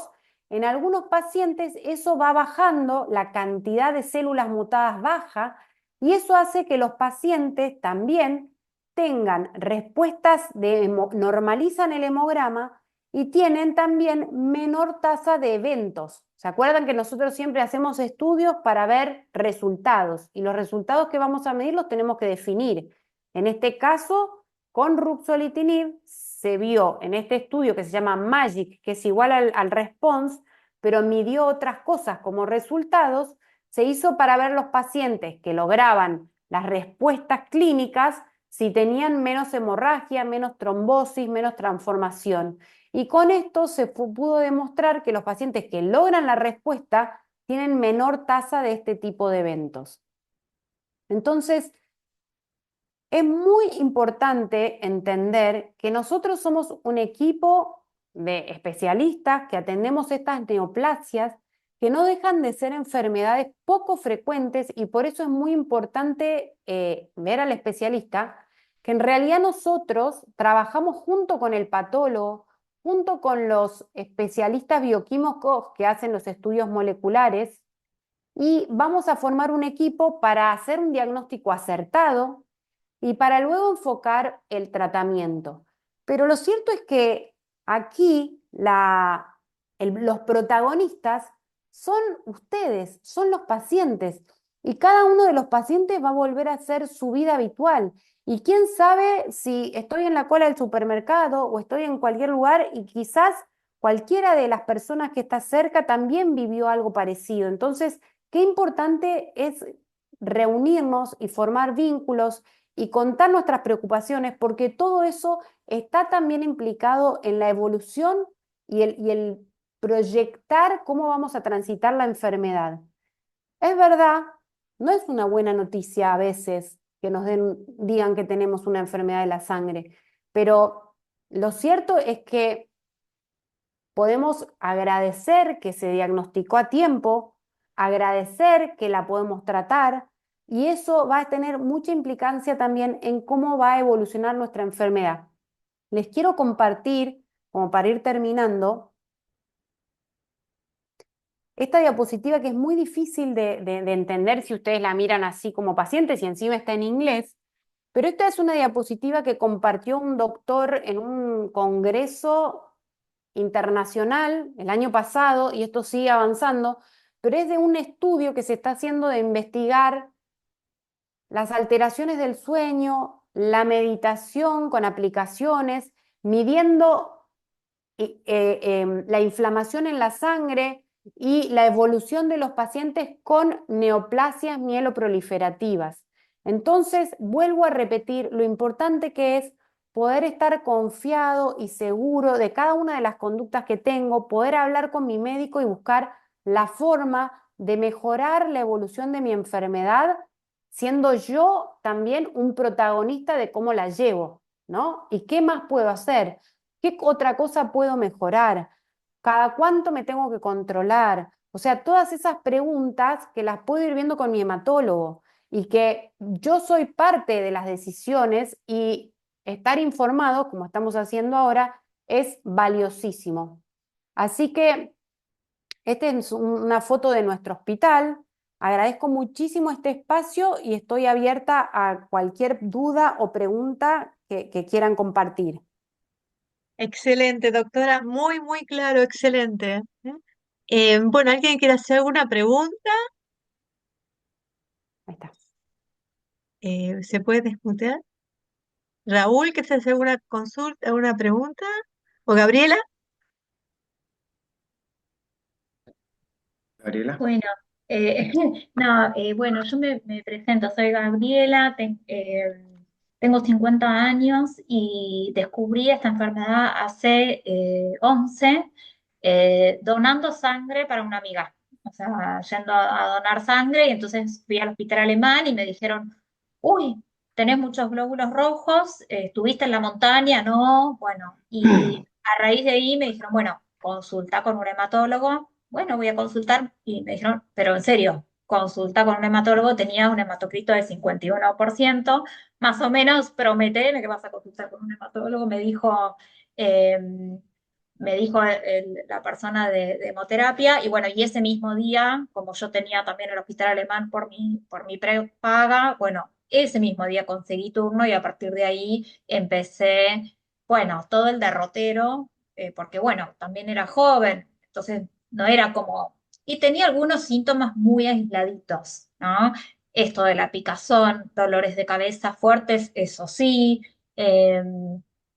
En algunos pacientes eso va bajando, la cantidad de células mutadas baja, y eso hace que los pacientes también tengan respuestas normalizan el hemograma y tienen también menor tasa de eventos. ¿Se acuerdan que nosotros siempre hacemos estudios para ver resultados? Y los resultados que vamos a medir los tenemos que definir. En este caso, con ruxolitinib se vio en este estudio que se llama MAGIC, que es igual al response, pero midió otras cosas como resultados. Se hizo para ver los pacientes que lograban las respuestas clínicas si tenían menos hemorragia, menos trombosis, menos transformación. Y con esto se pudo demostrar que los pacientes que logran la respuesta tienen menor tasa de este tipo de eventos. Entonces, Es muy importante entender que nosotros somos un equipo de especialistas que atendemos estas neoplasias que no dejan de ser enfermedades poco frecuentes y por eso es muy importante ver al especialista que en realidad nosotros trabajamos junto con el patólogo, junto con los especialistas bioquímicos que hacen los estudios moleculares y vamos a formar un equipo para hacer un diagnóstico acertado y para luego enfocar el tratamiento. Pero lo cierto es que aquí los protagonistas son ustedes, son los pacientes, y cada uno de los pacientes va a volver a hacer su vida habitual. Y quién sabe si estoy en la cola del supermercado o estoy en cualquier lugar y quizás cualquiera de las personas que está cerca también vivió algo parecido. Entonces, qué importante es reunirnos y formar vínculos y contar nuestras preocupaciones, porque todo eso está también implicado en la evolución y el proyectar cómo vamos a transitar la enfermedad. Es verdad, no es una buena noticia a veces que digan que tenemos una enfermedad de la sangre, pero lo cierto es que podemos agradecer que se diagnosticó a tiempo, agradecer que la podemos tratar y eso va a tener mucha implicancia también en cómo va a evolucionar nuestra enfermedad. Les quiero compartir, como para ir terminando, esta diapositiva que es muy difícil de entender si ustedes la miran así como pacientes y encima está en inglés, pero esta es una diapositiva que compartió un doctor en un congreso internacional el año pasado, y esto sigue avanzando, pero es de un estudio que se está haciendo de investigar las alteraciones del sueño, la meditación con aplicaciones, midiendo la inflamación en la sangre y la evolución de los pacientes con neoplasias mieloproliferativas. Entonces, vuelvo a repetir lo importante que es poder estar confiado y seguro de cada una de las conductas que tengo, poder hablar con mi médico y buscar la forma de mejorar la evolución de mi enfermedad, siendo yo también un protagonista de cómo la llevo, ¿no? ¿Y qué más puedo hacer? ¿Qué otra cosa puedo mejorar? ¿Cada cuánto me tengo que controlar? O sea, todas esas preguntas que las puedo ir viendo con mi hematólogo y que yo soy parte de las decisiones y estar informado, como estamos haciendo ahora, es valiosísimo. Así que esta es una foto de nuestro hospital. Agradezco muchísimo este espacio y estoy abierta a cualquier duda o pregunta que quieran compartir. Excelente, doctora, muy, muy claro, excelente. Bueno, ¿alguien quiere hacer alguna pregunta? Ahí está. ¿Se puede desmutear? Raúl, ¿quieres hacer alguna consulta, alguna pregunta? ¿O Gabriela? Gabriela. Bueno, no, bueno, yo me presento, soy Gabriela, tengo 50 años y descubrí esta enfermedad hace 11, donando sangre para una amiga, o sea, yendo a donar sangre y entonces fui al hospital alemán y me dijeron, uy, tenés muchos glóbulos rojos, estuviste en la montaña, ¿no? Bueno, y a raíz de ahí me dijeron, bueno, consulta con un hematólogo. Bueno, voy a consultar y me dijeron, pero en serio, consulta con un hematólogo, tenía un hematocrito del 51%, más o menos, prometeme que vas a consultar con un hematólogo, eh, me dijo la persona de hemoterapia, y bueno, y ese mismo día, como yo tenía también el hospital alemán por mi prepaga, bueno, ese mismo día conseguí turno y a partir de ahí empecé, bueno, todo el derrotero, porque bueno, también era joven, entonces no era como, y tenía algunos síntomas muy aisladitos, ¿no? Esto de la picazón, dolores de cabeza fuertes, eso sí, eh,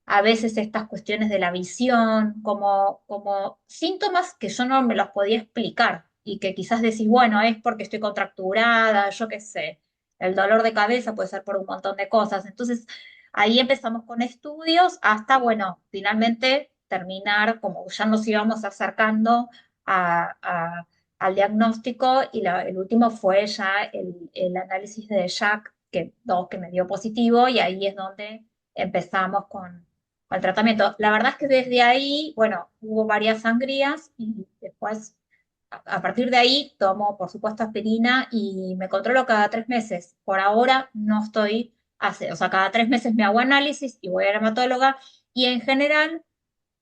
a veces estas cuestiones de la visión, como síntomas que yo no me los podía explicar y que quizás decís, bueno, es porque estoy contracturada, yo qué sé, el dolor de cabeza puede ser por un montón de cosas. Entonces, ahí empezamos con estudios hasta, bueno, finalmente terminar, como ya nos íbamos acercando al diagnóstico y el último fue ya el análisis de Jack que dos que me dio positivo y ahí es donde empezamos con el tratamiento. La verdad es que desde ahí, bueno, hubo varias sangrías y después a partir de ahí tomo, por supuesto, aspirina y me controlo cada 3 meses. Por ahora no estoy, o sea, cada 3 meses me hago análisis y voy a la hematóloga y en general,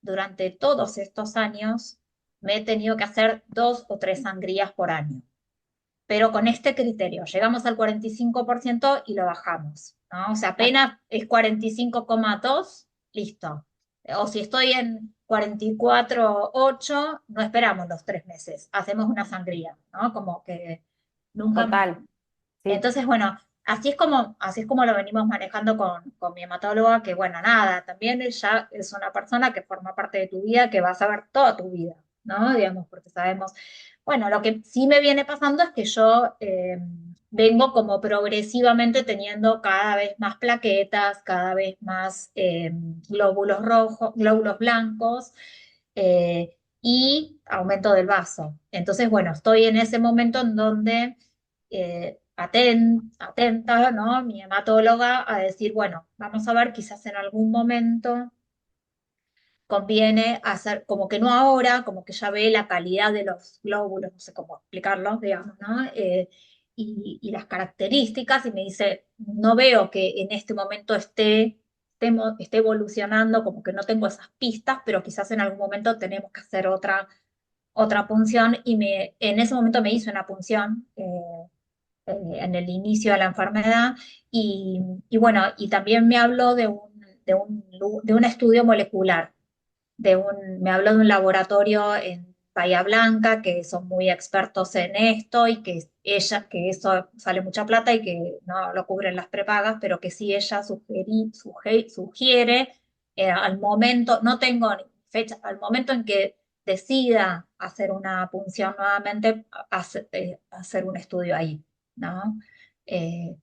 durante todos estos años, me he tenido que hacer 2 o 3 sangrías por año. Pero con este criterio, llegamos al 45% y lo bajamos, ¿no? O sea, Ah, apenas es 45,2, listo. O si estoy en 44,8, no esperamos los 3 meses, hacemos una sangría, ¿no? Como que nunca. total, sí. Entonces, bueno, así es como lo venimos manejando con mi hematóloga, que bueno, nada, también ella es una persona que forma parte de tu vida, que va a saber toda tu vida, ¿no? Digamos, porque sabemos, bueno, lo que sí me viene pasando es que yo vengo como progresivamente teniendo cada vez más plaquetas, cada vez más glóbulos rojos, glóbulos blancos, y aumento del vaso. Entonces, bueno, estoy en ese momento en donde atenta, ¿no? Mi hematóloga a decir, bueno, vamos a ver, quizás en algún momento conviene hacer, como que no ahora, como que ya ve la calidad de los glóbulos, no sé cómo explicarlo, digamos, ¿no? Y las características, y me dice, no veo que en este momento esté evolucionando, como que no tengo esas pistas, pero quizás en algún momento tenemos que hacer otra punción, y en ese momento me hizo una punción. En el inicio de la enfermedad y bueno, y también me habló de un estudio molecular, me habló de un laboratorio en Bahía Blanca que son muy expertos en esto y que eso sale mucha plata y que no lo cubren las prepagas, pero que sí ella sugiere al momento, no tengo ni fecha, al momento en que decida hacer una punción nuevamente, hacer un estudio ahí, ¿no? Eh,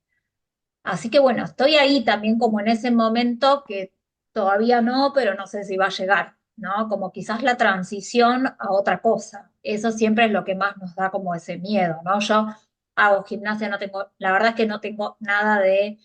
Así que bueno, estoy ahí también como en ese momento que todavía no, pero no sé si va a llegar, ¿no? Como quizás la transición a otra cosa. Eso siempre es lo que más nos da como ese miedo, ¿no? Yo hago gimnasia, no tengo, la verdad es que no tengo nada de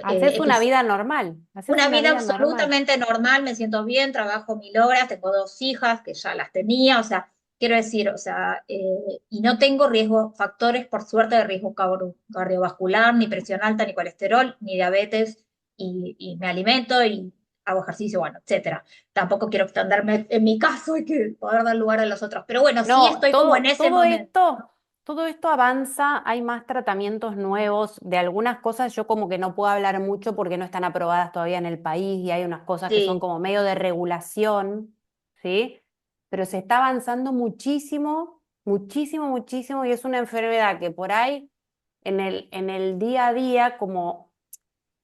Haces una episodios. vida normal, haces Una una vida vida normal. absolutamente normal, me siento bien, trabajo 1.000 horas, tengo 2 hijas que ya las tenía, o sea, quiero decir, o sea, y no tengo factores, por suerte, de riesgo cardiovascular, ni presión alta, ni colesterol, ni diabetes, y me alimento y hago ejercicio, bueno, etcétera. Tampoco quiero extenderme en mi caso y que poder dar lugar a los otros, pero bueno, sí No, estoy como en ese momento. todo esto avanza, hay más tratamientos nuevos, de algunas cosas yo como que no puedo hablar mucho porque no están aprobadas todavía en el país y hay unas cosas que son Sí, como medio de regulación, ¿sí? Pero se está avanzando muchísimo, muchísimo, muchísimo y es una enfermedad que por ahí en el día a día como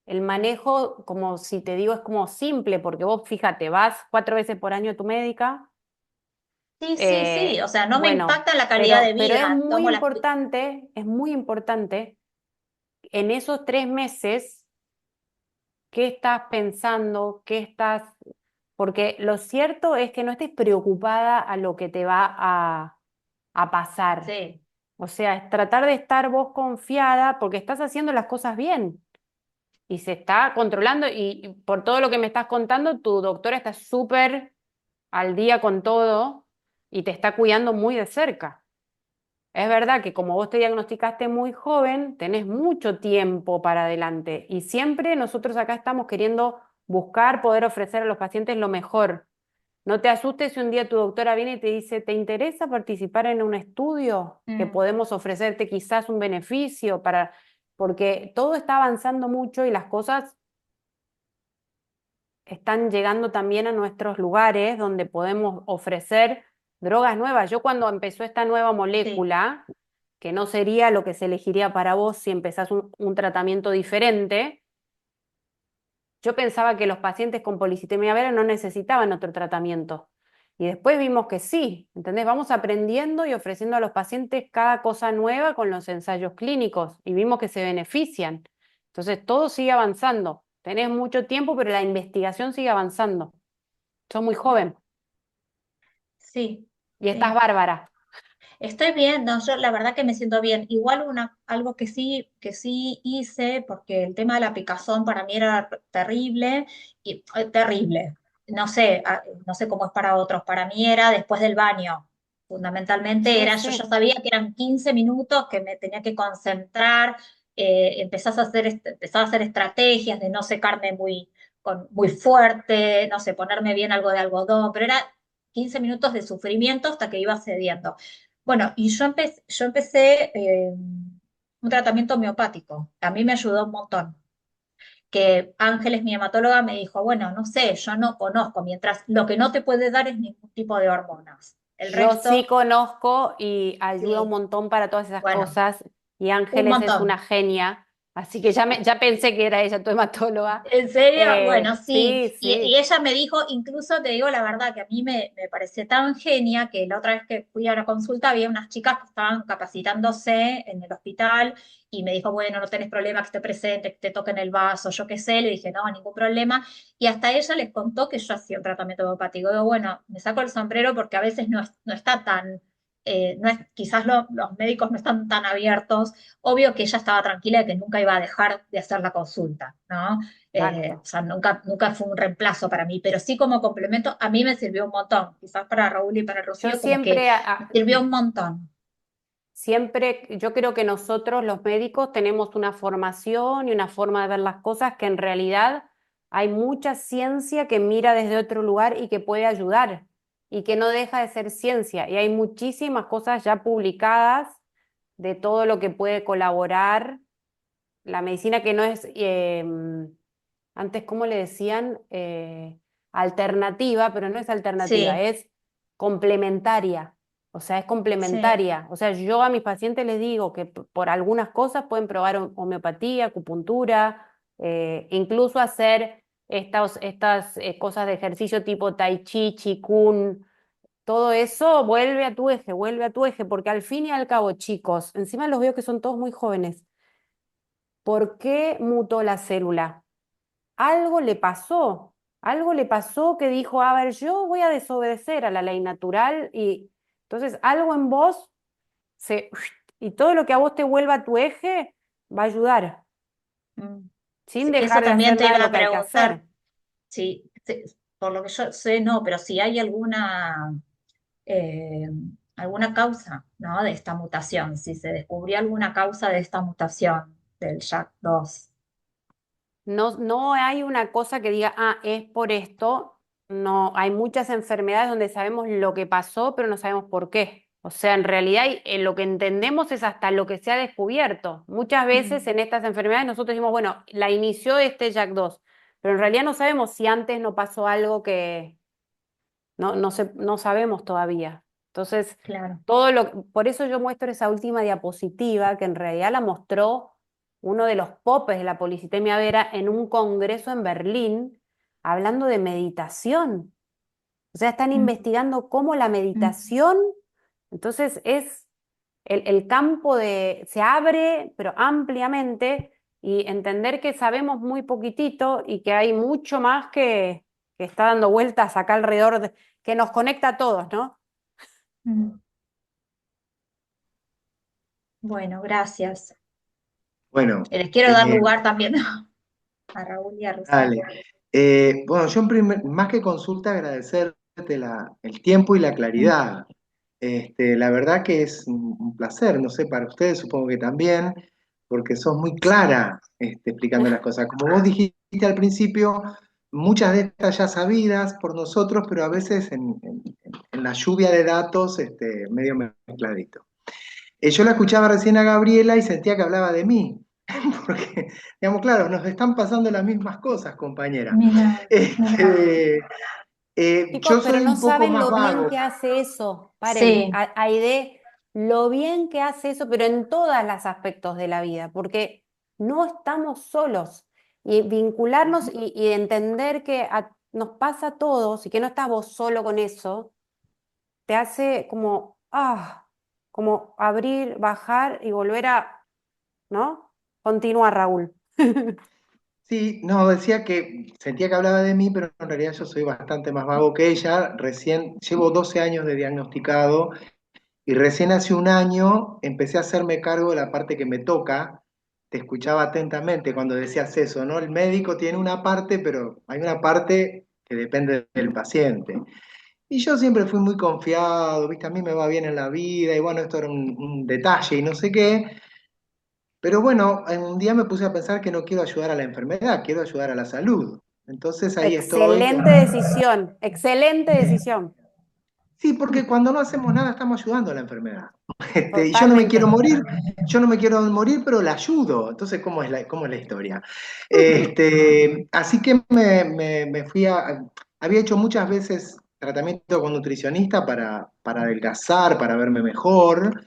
el manejo, como si te digo, es como simple porque vos fíjate, vas 4 veces por año a tu médica. sí, sí, sí, o sea, no me Bueno, impacta en la calidad de pero vida, tomo las. es muy importante en esos 3 meses, qué estás pensando, porque lo cierto es que no estés preocupada a lo que te va a pasar. Sí. O sea, es tratar de estar vos confiada porque estás haciendo las cosas bien y se está controlando y por todo lo que me estás contando, tu doctora está súper al día con todo y te está cuidando muy de cerca. Es verdad que como vos te diagnosticaste muy joven, tenés mucho tiempo para adelante y siempre nosotros acá estamos queriendo buscar poder ofrecer a los pacientes lo mejor. No te asustes si un día tu doctora viene y te dice, ¿te interesa participar en un estudio que Mm. podemos ofrecerte quizás un beneficio para... Porque todo está avanzando mucho y las cosas están llegando también a nuestros lugares donde podemos ofrecer drogas nuevas. Yo cuando empezó esta nueva Sí, molécula, que no sería lo que se elegiría para vos si empezás un tratamiento diferente, yo pensaba que los pacientes con policitemia vera no necesitaban otro tratamiento. Y después vimos que sí, ¿entendés? Vamos aprendiendo y ofreciendo a los pacientes cada cosa nueva con los ensayos clínicos y vimos que se benefician. Entonces, todo sigue avanzando. Tenés mucho tiempo, pero la investigación sigue avanzando. Sos muy joven sí, y estás sí. bárbara. Estoy bien, no, yo la verdad que me siento bien. Igual algo que sí hice, porque el tema de la picazón para mí era terrible, y terrible. No sé, no sé cómo es para otros. Para mí era después del baño. Fundamentalmente Sí, era, yo ya sí. sabía que eran 15 minutos que me tenía que concentrar, empezaba a hacer estrategias de no secarme muy fuerte, no sé, ponerme bien algo de algodón, pero era 15 minutos de sufrimiento hasta que iba cediendo. Bueno, y yo empecé un tratamiento homeopático. A mí me ayudó un montón. Que Ángeles, mi hematóloga, me dijo, bueno, no sé, yo no conozco, mientras lo que no te puede dar es ningún tipo de hormonas. El Yo sí resto, conozco y ayuda un sí, montón para todas esas bueno, cosas. Y un Ángeles es una montón. genia, así que ya pensé que era ella tu hematóloga. ¿En serio? Bueno, sí. Sí, Y sí. ella me dijo, incluso te digo la verdad, que a mí me pareció tan genia que la otra vez que fui a la consulta había unas chicas que estaban capacitándose en el hospital y me dijo, bueno, no tenés problema que esté presente, que te toquen el vaso, yo qué sé. Le dije, no, ningún problema. Y hasta ella les contó que yo hacía un tratamiento homeopático. Digo, bueno, me saco el sombrero porque a veces no está tan, no es, quizás los médicos no están tan abiertos. Obvio que ella estaba tranquila de que nunca iba a dejar de hacer la consulta, ¿no? O Exacto. sea, nunca fue un reemplazo para mí, pero sí como complemento a mí me sirvió un montón. Quizás para Raúl y para Yo Rocío como que siempre, me sirvió un montón. siempre, yo creo que nosotros los médicos tenemos una formación y una forma de ver las cosas que en realidad hay mucha ciencia que mira desde otro lugar y que puede ayudar y que no deja de ser ciencia. Y hay muchísimas cosas ya publicadas de todo lo que puede colaborar la medicina que no es, antes, ¿cómo le decían? Alternativa, pero no es alternativa, Sí, es complementaria. O sea, es sí. complementaria. O sea, yo a mis pacientes les digo que por algunas cosas pueden probar homeopatía, acupuntura, incluso hacer estas cosas de ejercicio tipo tai chi, qigong. Todo eso vuelve a tu eje, porque al fin y al cabo, chicos, encima los veo que son todos muy jóvenes. ¿Por qué mutó la célula? Algo le pasó que dijo, a ver, yo voy a desobedecer a la ley natural y entonces algo en vos se... y todo lo que a vos te vuelva a tu eje va a ayudar, Mm. sin Sí, eso dejar de también hacer te nada de iba lo a que hay que preguntar. hacer. Sí, sí, por lo que yo sé, no, pero si hay eh, alguna causa, ¿no? De esta mutación, si se descubrió alguna causa de esta mutación del JAK2. No, no hay una cosa que diga, ah, es por esto. No, hay muchas enfermedades donde sabemos lo que pasó, pero no sabemos por qué. O sea, en realidad lo que entendemos es hasta lo que se ha descubierto. Muchas veces Mm, en estas enfermedades nosotros decimos, bueno, la inició este JAK2, pero en realidad no sabemos si antes no pasó algo que no sabemos todavía. Entonces, claro. por eso yo muestro esa última diapositiva, que en realidad la mostró uno de los popes de la policitemia vera en un congreso en Berlín, hablando de meditación. O sea, están Mm, investigando cómo la mm, meditación, entonces es el campo se abre, pero ampliamente, y entender que sabemos muy poquitito y que hay mucho más que está dando vueltas acá alrededor, que nos conecta a todos, ¿no? mm. Bueno, gracias. Bueno, Les quiero dar eh, lugar también a Raúl y a Rocío. dale. Bueno, yo más que consulta agradecerte el tiempo y la Mm, claridad. La verdad que es un placer, no sé, para ustedes supongo que también, porque sos muy sí. clara explicando las cosas. Como vos dijiste al principio, muchas de estas ya sabidas por nosotros, pero a veces en la lluvia de datos medio mezcladito. Yo la escuchaba recién a Gabriela y sentía que hablaba de mí, porque, digamos, claro, nos están pasando las mismas cosas, compañera. Mira, mira. Este, Chicos, yo pero soy no un poco saben más lo bien vago. que hace eso. Paren, Sí. Aide, lo bien que hace eso, pero en todos los aspectos de la vida, porque no estamos solos. Y vincularnos y entender que nos pasa a todos y que no estás vos solo con eso, te hace como abrir, bajar y volver a, ¿no? Continúa, Raúl. Sí, no, decía que sentía que hablaba de mí, pero en realidad yo soy bastante más vago que ella. Recién llevo 12 años de diagnosticado Y recién hace un año empecé a hacerme cargo de la parte que me toca. Te escuchaba atentamente cuando decías eso, ¿no? El médico tiene una parte, pero hay una parte que depende del paciente. Y yo siempre fui muy confiado, ¿viste? A mí me va bien en la vida, y bueno, esto era un detalle y no sé qué. Pero bueno, en un día me puse a pensar que no quiero ayudar a la enfermedad, quiero ayudar a la salud. Entonces ahí estoy. Excelente decisión, excelente decisión, Sí, porque cuando no hacemos nada estamos ayudando a la enfermedad. Y yo no me quiero totalmente. morir, yo no me quiero morir, pero la ayudo. Entonces, cómo es la historia? Así que me fui a... Había hecho muchas veces tratamiento con nutricionista para adelgazar, para verme mejor,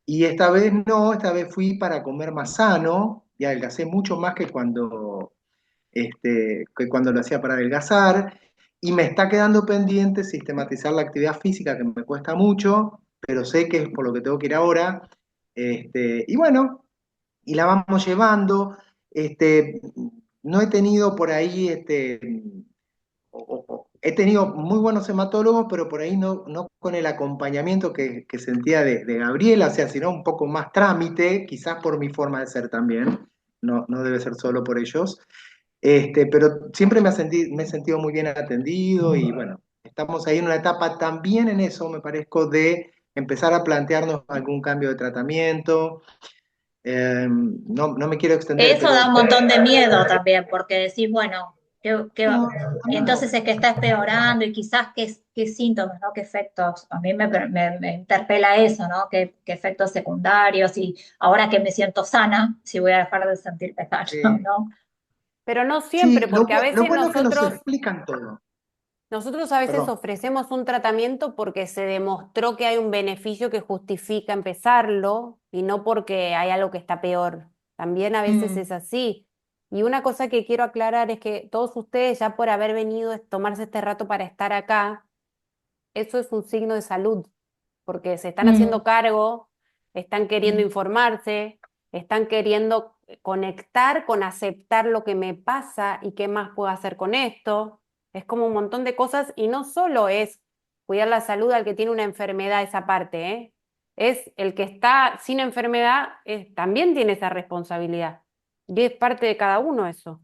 y esta vez no, esta vez fui para comer más sano y adelgacé mucho más que cuando lo hacía para adelgazar, y me está quedando pendiente sistematizar la actividad física, que me cuesta mucho, pero sé que es por lo que tengo que ir ahora. Y bueno, y la vamos llevando. Este, no he tenido por ahí, he tenido muy buenos hematólogos, pero por ahí no con el acompañamiento que sentía de Gabriela, o sea, sino un poco más trámite, quizás por mi forma de ser también, no debe ser solo por ellos. Pero siempre me he sentido muy bien atendido y bueno, estamos ahí en una etapa también en eso, me parezco, de empezar a plantearnos algún cambio de tratamiento. No me quiero extender, Eso da pero un montón de miedo también, porque decís, bueno, no, entonces no, es que está empeorando y quizás qué síntomas, ¿no? ¿Qué efectos? A mí me interpela eso, ¿no? ¿Qué efectos secundarios? Y ahora que me siento sana, si voy a dejar de sentirme sana, eh, ¿no? Pero no sí, siempre, porque a lo veces bueno es que nos explican todo. nosotros a veces Perdón. ofrecemos un tratamiento porque se demostró que hay un beneficio que justifica empezarlo y no porque hay algo que está peor. También a veces Mm, es así. Y una cosa que quiero aclarar es que todos ustedes ya por haber venido a tomarse este rato para estar acá, eso es un signo de salud, porque se están mm, haciendo cargo, están queriendo mm. informarse, están queriendo conectar con aceptar lo que me pasa y qué más puedo hacer con esto. Es como un montón de cosas y no solo es cuidar la salud al que tiene una enfermedad esa parte, ¿eh? Es el que está sin enfermedad, también tiene esa responsabilidad. Y es parte de cada uno eso.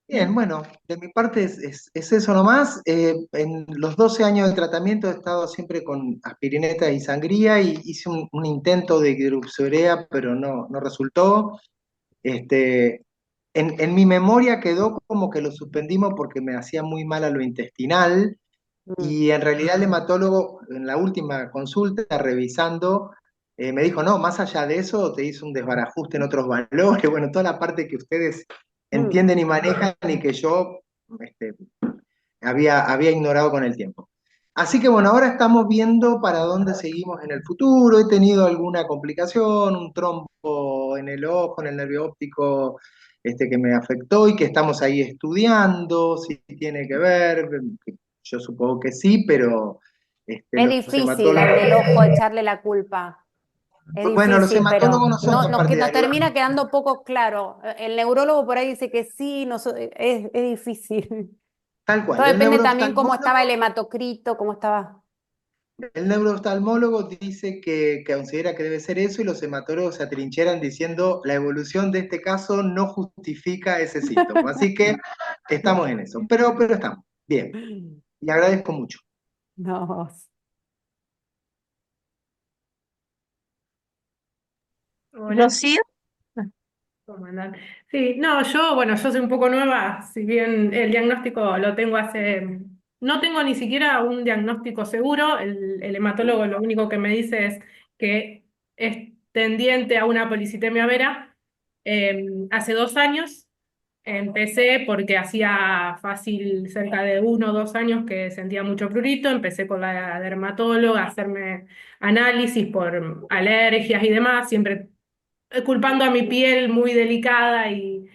Bien, bueno, de mi parte es eso nomás. En los 12 años de tratamiento he estado siempre con aspirineta y sangría y hice un intento de hidroxurea, pero no resultó. Este, en mi memoria quedó como que lo suspendimos porque me hacía muy mal a lo intestinal Mm, y en realidad el hematólogo en la última consulta, revisando, me dijo, no, más allá de eso, te hizo un desbarajuste en otros valores, bueno, toda la parte que ustedes mm. entienden y manejan y que yo este, había ignorado con el tiempo. Así que bueno, ahora estamos viendo para dónde seguimos en el futuro. He tenido alguna complicación, un trombo en el ojo, en el nervio óptico, que me afectó y que estamos ahí estudiando, si tiene que ver. Yo supongo que sí, pero Es los difícil al hematólogos, del ojo echarle la culpa. Es bueno, los difícil, hematólogos pero no son tan nos, que nos partidarios. termina quedando poco claro. El neurólogo por ahí dice que sí, es difícil. Tal Todo cual, depende también cómo estaba el hematocrito, cómo estaba. el neurooftalmólogo dice que considera que debe ser eso y los hematólogos se atrincheran diciendo la evolución de este caso no justifica ese síntoma. Así que estamos en eso, pero estamos bien y agradezco mucho. No. Hola, Rocío, ¿cómo andan? Sí, no, bueno, yo soy un poco nueva, si bien el diagnóstico lo tengo no tengo ni siquiera un diagnóstico seguro, el hematólogo lo único que me dice es que es tendiente a una policitemia vera. Hace 2 años empecé porque hacía fácil cerca de 1 o 2 años que sentía mucho prurito, empecé con la dermatóloga a hacerme análisis por alergias y demás, siempre culpando a mi piel muy delicada y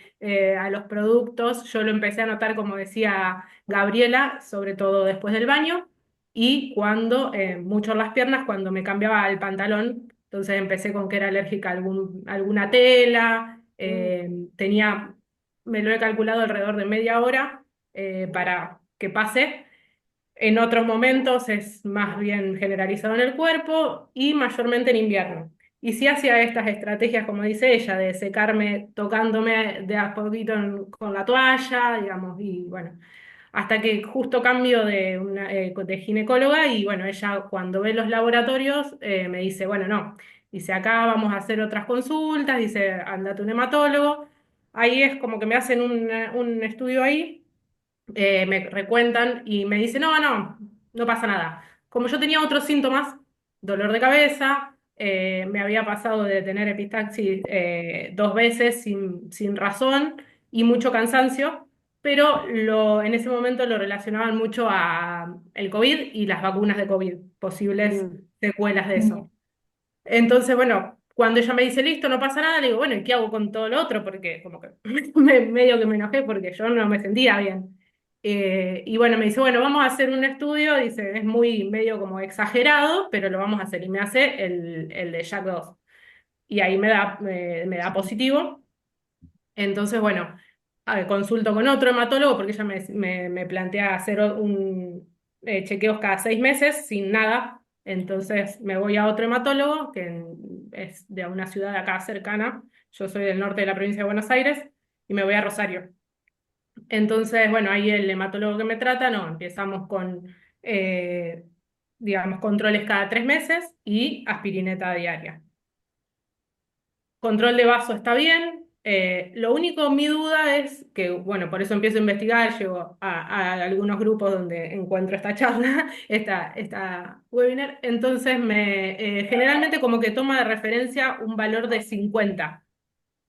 a los productos. Yo lo empecé a notar, como decía Gabriela, sobre todo después del baño y cuando, mucho en las piernas, cuando me cambiaba el pantalón. Entonces empecé con que era alérgica a alguna tela, Mm. me lo he calculado alrededor de media hora para que pase. En otros momentos es más bien generalizado en el cuerpo y mayormente en invierno. Y sí hacía estas estrategias, como dice ella, de secarme tocándome de a poquito con la toalla, digamos, y bueno, hasta que justo cambio de ginecóloga y bueno, ella cuando ve los laboratorios me dice, bueno, no, dice, acá vamos a hacer otras consultas, dice, andate a un hematólogo. Ahí es como que me hacen un estudio ahí, me recuentan y me dicen, no, no, no pasa nada. Como yo tenía otros síntomas, dolor de cabeza, me había pasado de tener epistaxis 2 veces sin razón y mucho cansancio, pero en ese momento lo relacionaban mucho a el COVID y las vacunas de COVID, posibles Mm. secuelas de eso. Entonces, bueno, cuando ella me dice, listo, no pasa nada, le digo, bueno, ¿y qué hago con todo lo otro? Porque como que medio que me enojé porque yo no me sentía bien. Y bueno, me dice, bueno, vamos a hacer un estudio, dice, es muy medio como exagerado, pero lo vamos a hacer. Y me hace el de Jack 2. Y ahí me da positivo. Entonces, bueno, consulto con otro hematólogo porque ella me plantea hacer chequeos cada 6 meses sin nada. Entonces me voy a otro hematólogo es de una ciudad de acá cercana. Yo soy del norte de la provincia de Buenos Aires y me voy a Rosario. Entonces, bueno, ahí el hematólogo que me trata, no, empezamos con, eh, digamos, controles cada 3 meses y aspirineta diaria. Control de vaso está bien. Lo único, mi duda es que, bueno, por eso empiezo a investigar, llego a algunos grupos donde encuentro esta charla, esta webinar. Entonces, generalmente como que toma de referencia un valor de 50,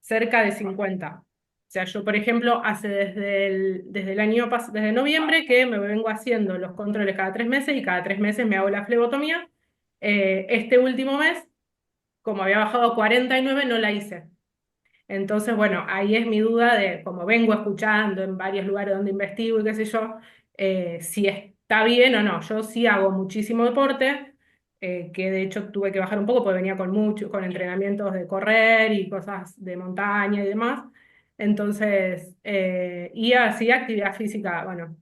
cerca de 50. O sea, yo, por ejemplo, desde noviembre que me vengo haciendo los controles cada 3 meses y cada 3 meses me hago la flebotomía. Este último mes, como había bajado a 49, no la hice. Entonces, bueno, ahí es mi duda de, como vengo escuchando en varios lugares donde investigo y qué sé yo, si está bien o no. Yo sí hago muchísimo deporte, que de hecho tuve que bajar un poco porque venía con entrenamientos de correr y cosas de montaña y demás. Entonces, y hacía actividad física, bueno,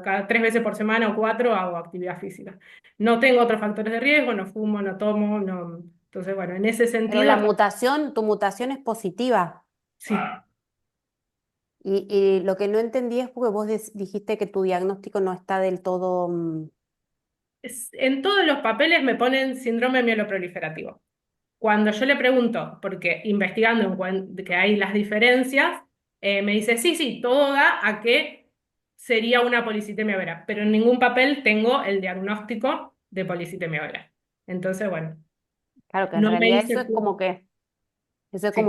cada 3 veces por semana o 4 hago actividad física. No tengo otros factores de riesgo, no fumo, no tomo, no. Entonces, bueno, en ese Pero sentido, la mutación, tu mutación es positiva. sí. Y lo que no entendí es porque vos dijiste que tu diagnóstico no está del todo... En todos los papeles me ponen síndrome mieloproliferativo. Cuando yo le pregunto, porque investigando que hay las diferencias, me dice, sí, sí, todo da a que sería una policitemia vera, pero en ningún papel tengo el diagnóstico de policitemia vera. Entonces, bueno, Claro que en no me realidad hice... eso es como Sí,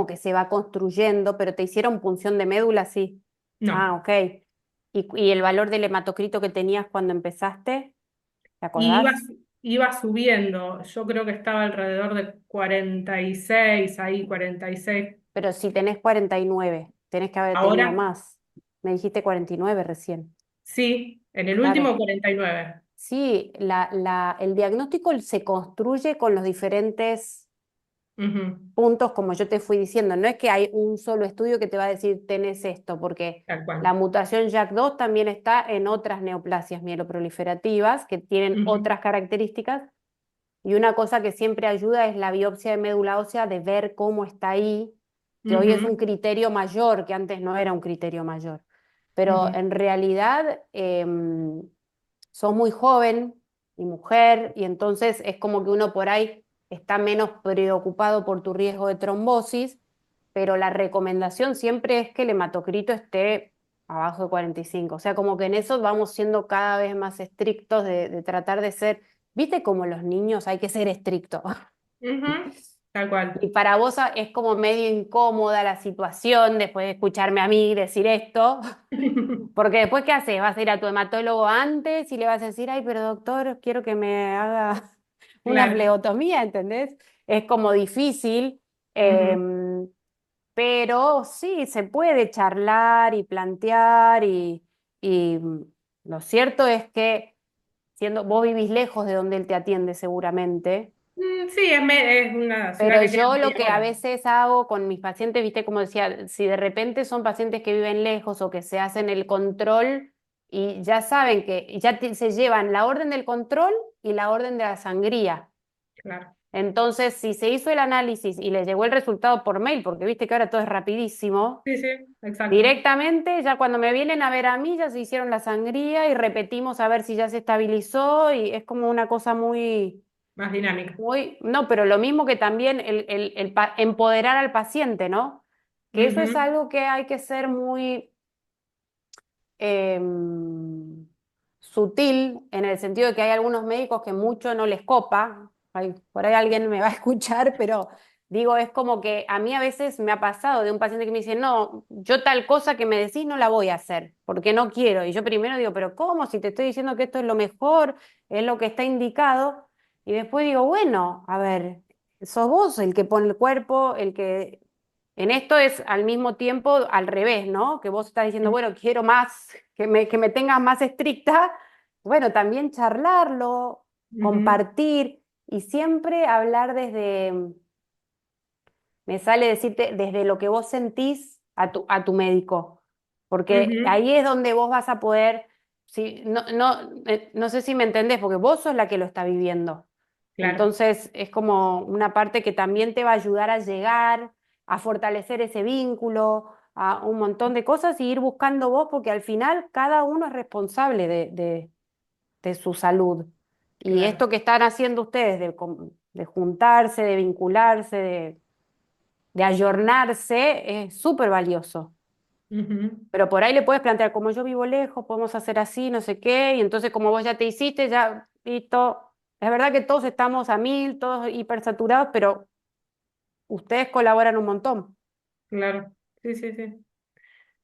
que se va construyendo, pero te hicieron punción de médula, sí. Ah, no. ok. Y el valor del hematocrito que tenías cuando empezaste? ¿Te Y acordás? iba subiendo, yo creo que estaba alrededor de 46, ahí 46. Pero si tenés 49 tenés que haber tenido Ahora, más. Me dijiste 49 recién. sí, en el Claro. último 49. Sí, el diagnóstico se construye con los diferentes Ujú, puntos, como yo te fui diciendo. No es que hay un solo estudio que te va a decir tenés esto, porque tal la cual. mutación JAK2 también está en otras neoplasias mieloproliferativas que tienen Ujú, otras características. Y una cosa que siempre ayuda es la biopsia de médula ósea, de ver cómo está ahí, que hoy es un ujú, criterio mayor, que antes no era un criterio mayor. Pero ujú, en realidad sos muy joven y mujer, y entonces es como que uno por ahí está menos preocupado por tu riesgo de trombosis, pero la recomendación siempre es que el hematocrito esté abajo de 45. O sea, como que en eso vamos siendo cada vez más estrictos de tratar de ser, viste como los niños hay que ser estrictos. ujú, tal Y cual. para vos es como medio incómoda la situación después de escucharme a mí decir esto, porque después, ¿qué haces? ¿Vas a ir a tu hematólogo antes y le vas a decir, ay, pero doctor, quiero que me haga una Claro. fleotomía, ¿entendés? Es como difícil, Ujú. em, pero sí, se puede charlar y plantear y lo cierto es que vos vivís lejos de donde él te atiende seguramente. Sí, es una ciudad Pero que queda yo lo media que a hora. veces hago con mis pacientes, viste, como decía, si de repente son pacientes que viven lejos o que se hacen el control y ya saben que se llevan la orden del control y la orden de la sangría. Claro. Entonces, si se hizo el análisis y le llegó el resultado por mail, porque viste que ahora todo es rapidísimo, Sí, sí, exacto. directamente ya cuando me vienen a ver a mí ya se hicieron la sangría y repetimos a ver si ya se estabilizó y es como una cosa muy, Más dinámica. muy, no, pero lo mismo que también empoderar al paciente, ¿no? Que eso es Ujú, algo que hay que ser muy em, sutil en el sentido de que hay algunos médicos que mucho no les copa. Por ahí alguien me va a escuchar, pero digo, es como que a mí a veces me ha pasado de un paciente que me dice, no, yo tal cosa que me decís no la voy a hacer, porque no quiero. Y yo primero digo, pero ¿cómo? Si te estoy diciendo que esto es lo mejor, es lo que está indicado. Y después digo, bueno, a ver, sos vos el que pone el cuerpo, el que en esto es al mismo tiempo al revés, ¿no? Que vos estás diciendo, bueno, quiero más, que me tengas más estricta. Bueno, también charlarlo, ujú, compartir y siempre hablar desde, me sale decirte, desde lo que vos sentís a tu médico. Porque ujú, ahí es donde vos vas a poder, si, no, no, no sé si me entendés, porque vos sos la que lo está viviendo. claro. Entonces es como una parte que también te va a ayudar a llegar, a fortalecer ese vínculo, a un montón de cosas y ir buscando vos, porque al final cada uno es responsable de su salud. Y Claro. esto que están haciendo ustedes de juntarse, de vincularse, de ayornarse, es súper valioso. Ujú, Pero por ahí le puedes plantear, como yo vivo lejos, podemos hacer así, no sé qué, y entonces como vos ya te hiciste, ya, listo. Es verdad que todos estamos a mil, todos hipersaturados, pero ustedes colaboran un montón. claro. Sí, sí, sí.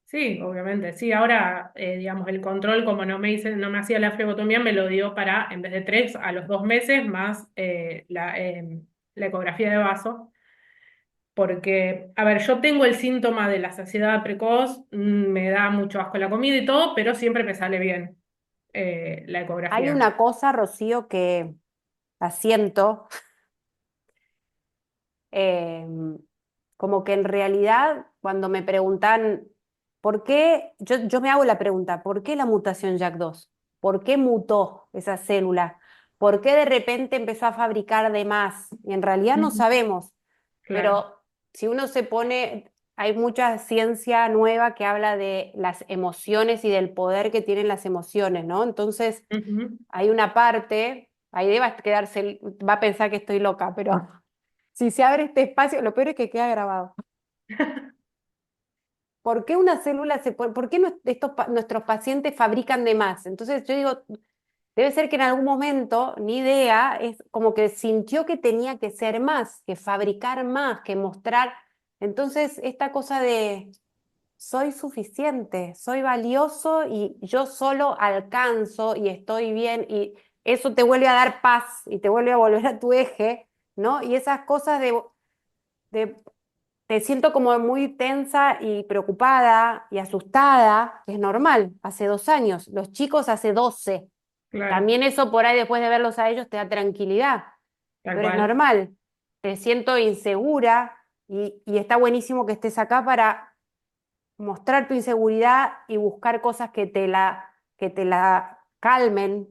Sí, obviamente. Sí, ahora, digamos, el control, como no me hacía la flebotomía, me lo dio para, en vez de 3, a los 2 meses, más la ecografía de vaso. Porque, a ver, yo tengo el síntoma de la saciedad precoz, me da mucho asco la comida y todo, pero siempre me sale bien la Hay ecografía. una cosa, Rocío, que la siento, eh, como que en realidad cuando me preguntan, ¿por qué? Yo me hago la pregunta, ¿por qué la mutación JAK2? ¿Por qué mutó esa célula? ¿Por qué de repente empezó a fabricar de más? Y en realidad no Ujú, sabemos, claro. pero si uno se pone, hay mucha ciencia nueva que habla de las emociones y del poder que tienen las emociones, ¿no? Entonces, Ujú, hay una parte, ahí debe quedarse, va a pensar que estoy loca, pero si se abre este espacio, lo peor es que queda grabado. ¿Por qué una célula por qué nuestros pacientes fabrican de más? Entonces yo digo, debe ser que en algún momento, ni idea, es como que sintió que tenía que ser más, que fabricar más, que mostrar. Entonces, esta cosa de soy suficiente, soy valioso y yo solo alcanzo y estoy bien y eso te vuelve a dar paz y te vuelve a volver a tu eje, ¿no? Y esas cosas de te siento como muy tensa y preocupada y asustada, que es normal, hace 2 años, los chicos hace 12. claro, También eso por ahí después de verlos a ellos te da tranquilidad, tal pero es cual. normal, te siento insegura y está buenísimo que estés acá para mostrar tu inseguridad y buscar cosas que te la calmen.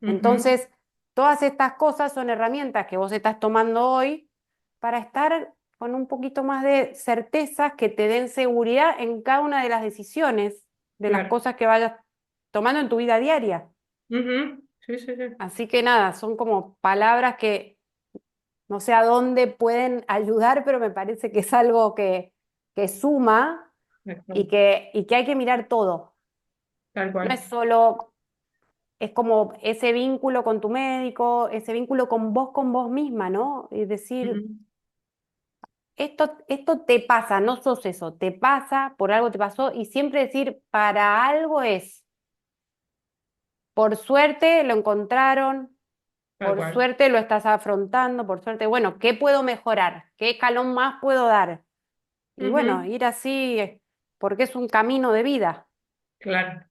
Ujú, Entonces, todas estas cosas son herramientas que vos estás tomando hoy para estar con un poquito más de certezas que te den seguridad en cada una de las decisiones, de las claro. cosas que vayas tomando en tu vida diaria. Ujú, sí, sí, sí. Así que nada, son como palabras que no sé a dónde pueden ayudar, pero me parece que es algo que suma y Exacto, que hay que mirar todo. tal No es cual. solo, es como ese vínculo con tu médico, ese vínculo con vos misma, ¿no? Es decir, Ujú, esto te pasa, no sos eso, te pasa, por algo te pasó, y siempre decir, para algo es, por suerte lo encontraron, tal por cual. suerte lo estás afrontando, por suerte, bueno, ¿qué puedo mejorar? ¿Qué escalón más puedo dar? Y bueno, Ujú, ir así, porque es un camino de vida. claro.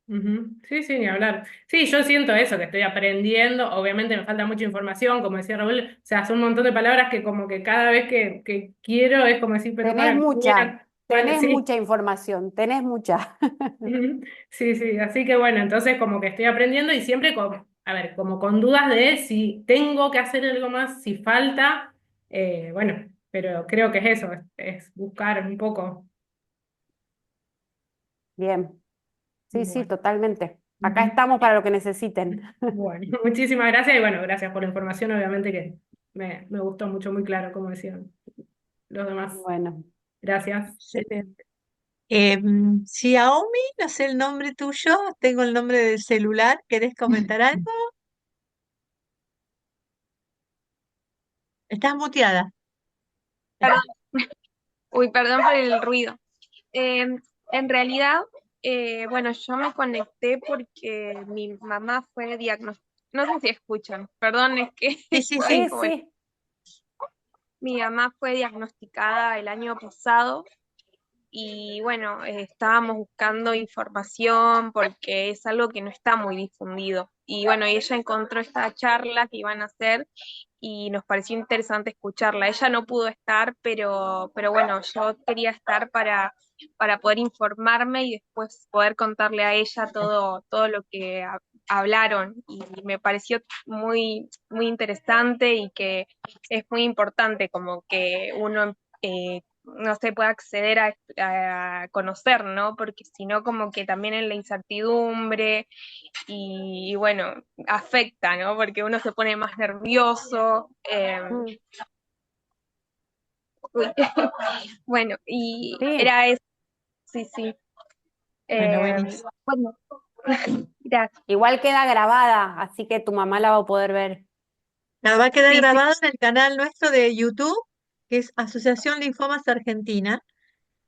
Ujú, sí, sí, ni hablar. Sí, yo siento eso, que estoy aprendiendo. Obviamente me falta mucha información, como decía Raúl. O sea, son un montón de palabras que como que cada vez que quiero es como decir, pero Tenés para, mucha. Vale, Tenés sí. mucha información, tenés mucha. Ujú. Sí, sí, así que bueno, entonces como que estoy aprendiendo y siempre con, a ver, como con dudas de si tengo que hacer algo más, si falta, bueno, pero creo que es eso, es buscar un poco. Bien, sí, sí, Bueno, totalmente. Acá ujú. estamos para lo que necesiten. Bueno, muchísimas gracias y bueno, gracias por la información, obviamente que me gustó mucho, muy claro, como decían los demás. Bueno, Gracias. Excelente. Xiaomi, no sé el nombre tuyo, tengo el nombre del celular, ¿querés comentar algo? Estás muteada. Perdón, uy, perdón por el ruido. Eh, en realidad, bueno, yo me conecté porque mi mamá fue diagnosticada. No sé si escuchan, perdón, es que Sí, sí, estoy sí, sí. como sí. mi mamá fue diagnosticada el año pasado y bueno, estábamos buscando información porque es algo que no está muy difundido. Y bueno, y ella encontró esta charla que iban a hacer y nos pareció interesante escucharla. Ella no pudo estar, pero bueno, yo quería estar para poder informarme y después poder contarle a ella todo lo que hablaron. Y me pareció muy interesante y que es muy importante como que uno no se puede acceder a conocer, ¿no? Porque si no, como que también en la incertidumbre y bueno, afecta, ¿no? Porque uno se pone más nervioso. Mm, Uy, bueno, y sí, era eso, sí, sí. Bueno, Eh, buenísimo. bueno, gracias. igual queda grabada, así que tu mamá la va a poder ver. La va a quedar Sí, sí, grabado en el canal nuestro de YouTube, que es Asociación Linfomas Argentina.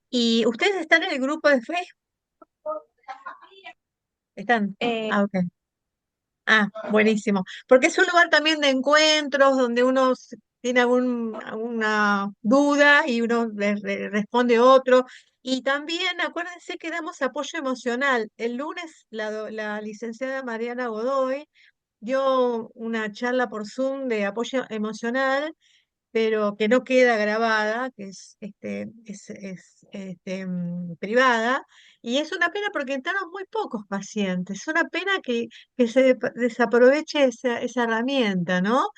¿Y ustedes están en el grupo de Facebook? ¿Están? eh, Ah, ok. Ah, buenísimo. Porque es un lugar también de encuentros donde uno tiene alguna duda y uno le responde otro. Y también acuérdense que damos apoyo emocional. El lunes la licenciada Mariana Godoy dio una charla por Zoom de apoyo emocional, pero que no queda grabada, que es privada, y es una pena porque entraron muy pocos pacientes, es una pena que se desaproveche esa herramienta, ¿no?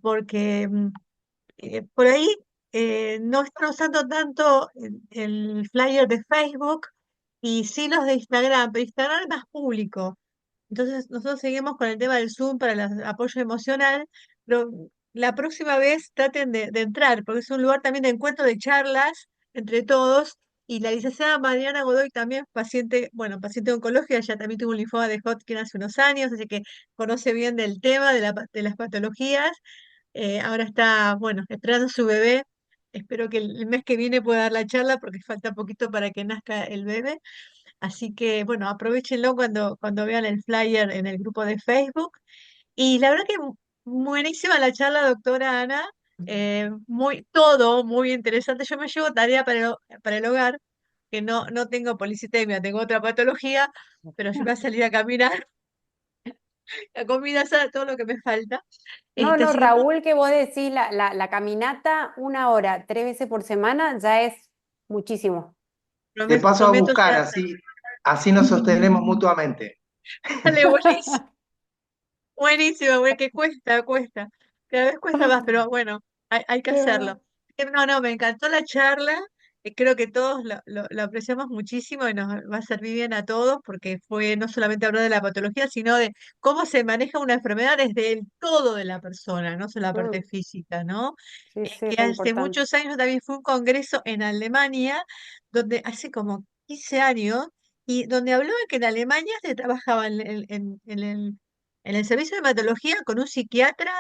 Porque por ahí no están usando tanto el flyer de Facebook y sí los de Instagram, pero Instagram es más público. Entonces, nosotros seguimos con el tema del Zoom para el apoyo emocional, pero la próxima vez traten de entrar, porque es un lugar también de encuentro, de charlas entre todos. Y la licenciada Mariana Godoy también, paciente, bueno, paciente oncológica, ya también tuvo un linfoma de Hodgkin hace unos años, así que conoce bien del tema, de las patologías. Ahora está, bueno, esperando su bebé. Espero que el mes que viene pueda dar la charla porque falta poquito para que nazca el bebé. Así que, bueno, aprovechenlo cuando vean el flyer en el grupo de Facebook. Y la verdad que buenísima la charla, doctora Ana. Todo muy interesante. Yo me llevo tarea para el hogar, que no tengo policitemia, tengo otra patología, pero yo voy a salir a caminar, la comida sana, todo lo que me falta. No, no, Así que Raúl, que vos decís la caminata 1 hora, 3 veces por semana, ya es muchísimo. Te paso a prometo buscar, ser. así nos sostenemos mutuamente. Dale, buenísimo. Buenísimo, güey, que cuesta. Cada vez cuesta más, pero bueno, hay que hacerlo. No, no, me encantó la charla. Creo que todos lo apreciamos muchísimo y nos va a servir bien a todos porque fue no solamente hablar de la patología, sino de cómo se maneja una enfermedad desde el todo de la persona, no solo la parte Mm, física, ¿no? sí, sí, Que re hace importante. muchos años también fue un congreso en Alemania, donde hace como 15 años, y donde hablaba que en Alemania se trabajaba en el servicio de hematología con un psiquiatra,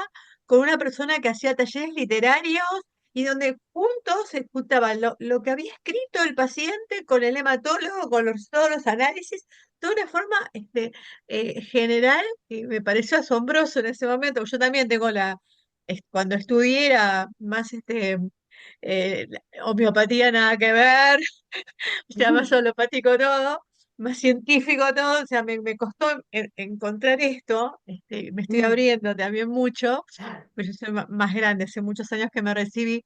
con una persona que hacía talleres literarios y donde juntos se escuchaban lo que había escrito el paciente con el hematólogo, con todos los análisis, de una forma general que me pareció asombroso en ese momento. Yo también tengo cuando estudié era más homeopatía nada que ver, o sea, más holopático todo, más científico todo, o sea, me costó encontrar esto, me estoy Mm, abriendo también mucho, pues yo soy más grande, hace muchos años que me recibí,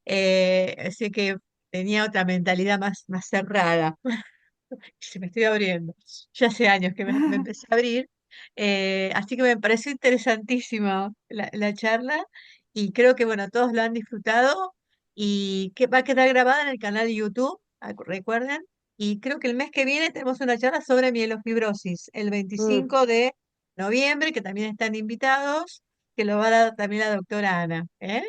así que tenía otra mentalidad más cerrada. Se me estoy abriendo. Ya hace años que me empecé a abrir. Así que me pareció interesantísima la charla y creo que, bueno, todos lo han disfrutado y que va a quedar grabada en el canal de YouTube, recuerden. Y creo que el mes que viene tenemos una charla sobre mielofibrosis, el Mm, 25 de noviembre, que también están invitados, que lo va a dar también la doctora Ana, ¿eh?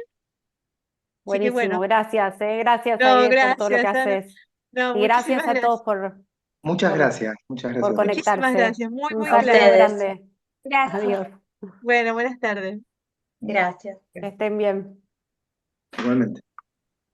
Así que buenísimo, bueno, gracias, gracias no, Aide por todo lo que gracias, Ana. haces. No, Y gracias muchísimas a todos gracias. Muchas por gracias a ti. Muchísimas conectarse. gracias, muy, Un muy A saludo claro. ustedes. grande. Gracias. Adiós. Bueno, buenas tardes. Gracias. Que estén bien. Igualmente.